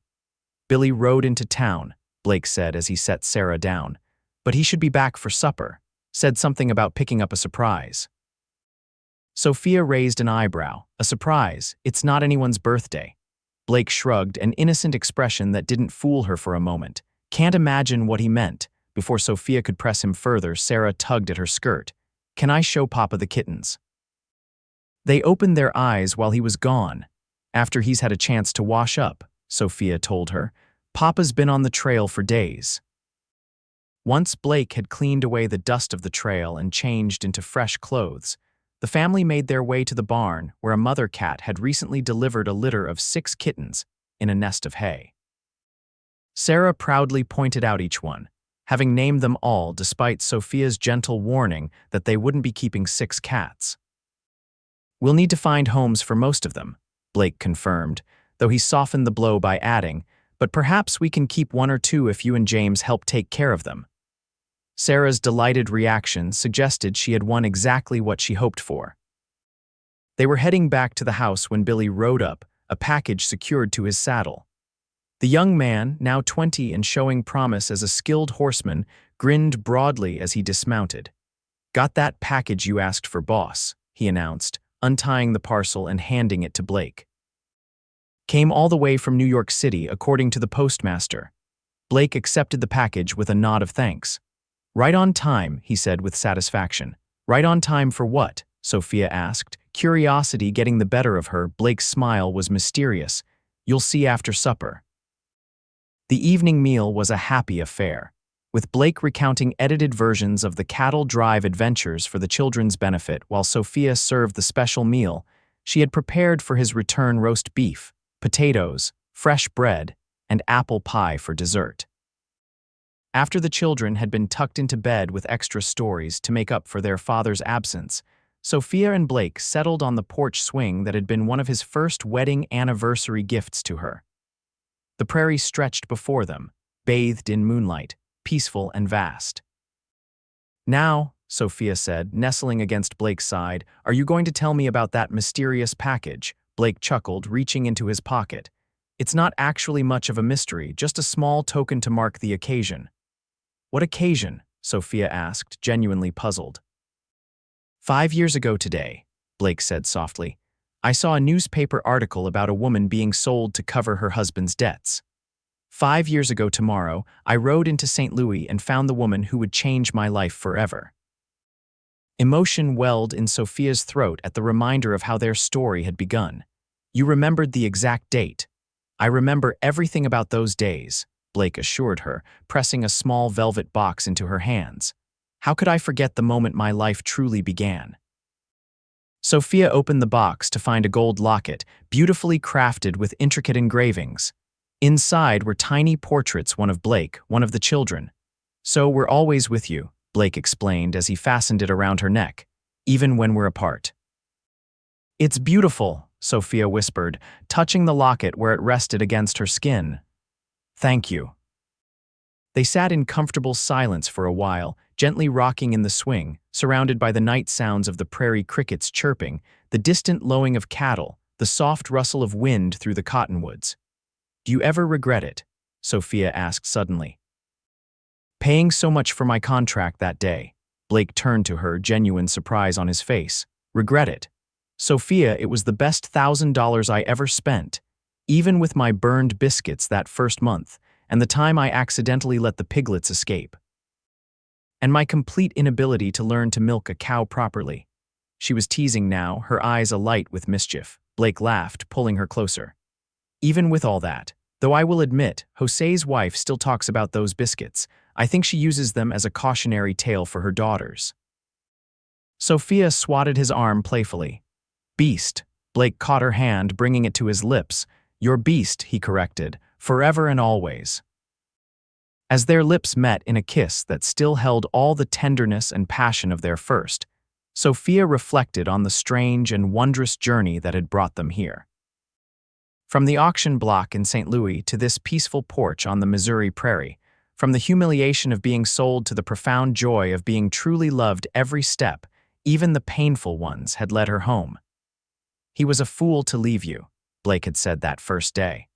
"Billy rode into town," Blake said as he set Sarah down, "but he should be back for supper," said something about picking up a surprise. Sophia raised an eyebrow. "A surprise? It's not anyone's birthday." Blake shrugged, an innocent expression that didn't fool her for a moment. "Can't imagine what he meant." Before Sophia could press him further, Sarah tugged at her skirt. "Can I show Papa the kittens?" They opened their eyes while he was gone. "After he's had a chance to wash up," Sophia told her. "Papa's been on the trail for days." Once Blake had cleaned away the dust of the trail and changed into fresh clothes, the family made their way to the barn where a mother cat had recently delivered a litter of 6 kittens in a nest of hay. Sarah proudly pointed out each one, having named them all despite Sophia's gentle warning that they wouldn't be keeping 6 cats. "We'll need to find homes for most of them," Blake confirmed, though he softened the blow by adding, "but perhaps we can keep 1 or 2 if you and James help take care of them." Sarah's delighted reaction suggested she had won exactly what she hoped for. They were heading back to the house when Billy rode up, a package secured to his saddle. The young man, now 20 and showing promise as a skilled horseman, grinned broadly as he dismounted. "Got that package you asked for, boss," he announced, untying the parcel and handing it to Blake. "Came all the way from New York City, according to the postmaster." Blake accepted the package with a nod of thanks. "Right on time," he said with satisfaction. "Right on time for what?" Sophia asked, curiosity getting the better of her. Blake's smile was mysterious. "You'll see after supper." The evening meal was a happy affair, with Blake recounting edited versions of the cattle drive adventures for the children's benefit while Sophia served the special meal she had prepared for his return: roast beef, potatoes, fresh bread, and apple pie for dessert. After the children had been tucked into bed with extra stories to make up for their father's absence, Sophia and Blake settled on the porch swing that had been one of his first wedding anniversary gifts to her. The prairie stretched before them, bathed in moonlight, peaceful and vast. "Now," Sophia said, nestling against Blake's side, "are you going to tell me about that mysterious package?" Blake chuckled, reaching into his pocket. It's not actually much of a mystery, just a small token to mark the occasion. What occasion? Sophia asked, genuinely puzzled. 5 years ago today, Blake said softly, I saw a newspaper article about a woman being sold to cover her husband's debts. 5 years ago tomorrow, I rode into St. Louis and found the woman who would change my life forever. Emotion welled in Sophia's throat at the reminder of how their story had begun. You remembered the exact date. I remember everything about those days, Blake assured her, pressing a small velvet box into her hands. How could I forget the moment my life truly began? Sophia opened the box to find a gold locket, beautifully crafted with intricate engravings. Inside were tiny portraits, one of Blake, one of the children. So we're always with you, Blake explained as he fastened it around her neck, even when we're apart. It's beautiful, Sophia whispered, touching the locket where it rested against her skin. Thank you. They sat in comfortable silence for a while, gently rocking in the swing, surrounded by the night sounds of the prairie crickets chirping, the distant lowing of cattle, the soft rustle of wind through the cottonwoods. Do you ever regret it? Sophia asked suddenly. Paying so much for my contract that day. Blake turned to her, genuine surprise on his face. Regret it? Sophia, it was the best $1,000 I ever spent, even with my burned biscuits that first month, and the time I accidentally let the piglets escape. And my complete inability to learn to milk a cow properly. She was teasing now, her eyes alight with mischief. Blake laughed, pulling her closer. Even with all that, though I will admit, Jose's wife still talks about those biscuits, I think she uses them as a cautionary tale for her daughters. Sophia swatted his arm playfully. Beast. Blake caught her hand, bringing it to his lips. Your beast, he corrected, forever and always. As their lips met in a kiss that still held all the tenderness and passion of their first, Sophia reflected on the strange and wondrous journey that had brought them here. From the auction block in St. Louis to this peaceful porch on the Missouri prairie, from the humiliation of being sold to the profound joy of being truly loved, every step, even the painful ones, had led her home. He was a fool to leave you, Blake had said that first day.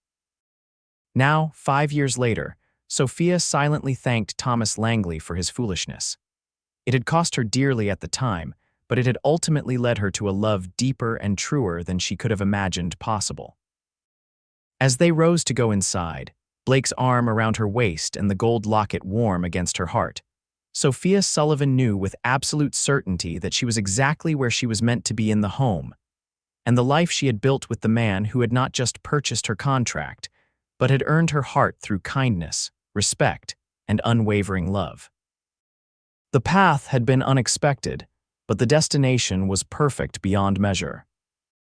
Now, 5 years later, Sophia silently thanked Thomas Langley for his foolishness. It had cost her dearly at the time, but it had ultimately led her to a love deeper and truer than she could have imagined possible. As they rose to go inside, Blake's arm around her waist and the gold locket warm against her heart, Sophia Sullivan knew with absolute certainty that she was exactly where she was meant to be in the home, and the life she had built with the man who had not just purchased her contract, but had earned her heart through kindness, respect, and unwavering love. The path had been unexpected, but the destination was perfect beyond measure.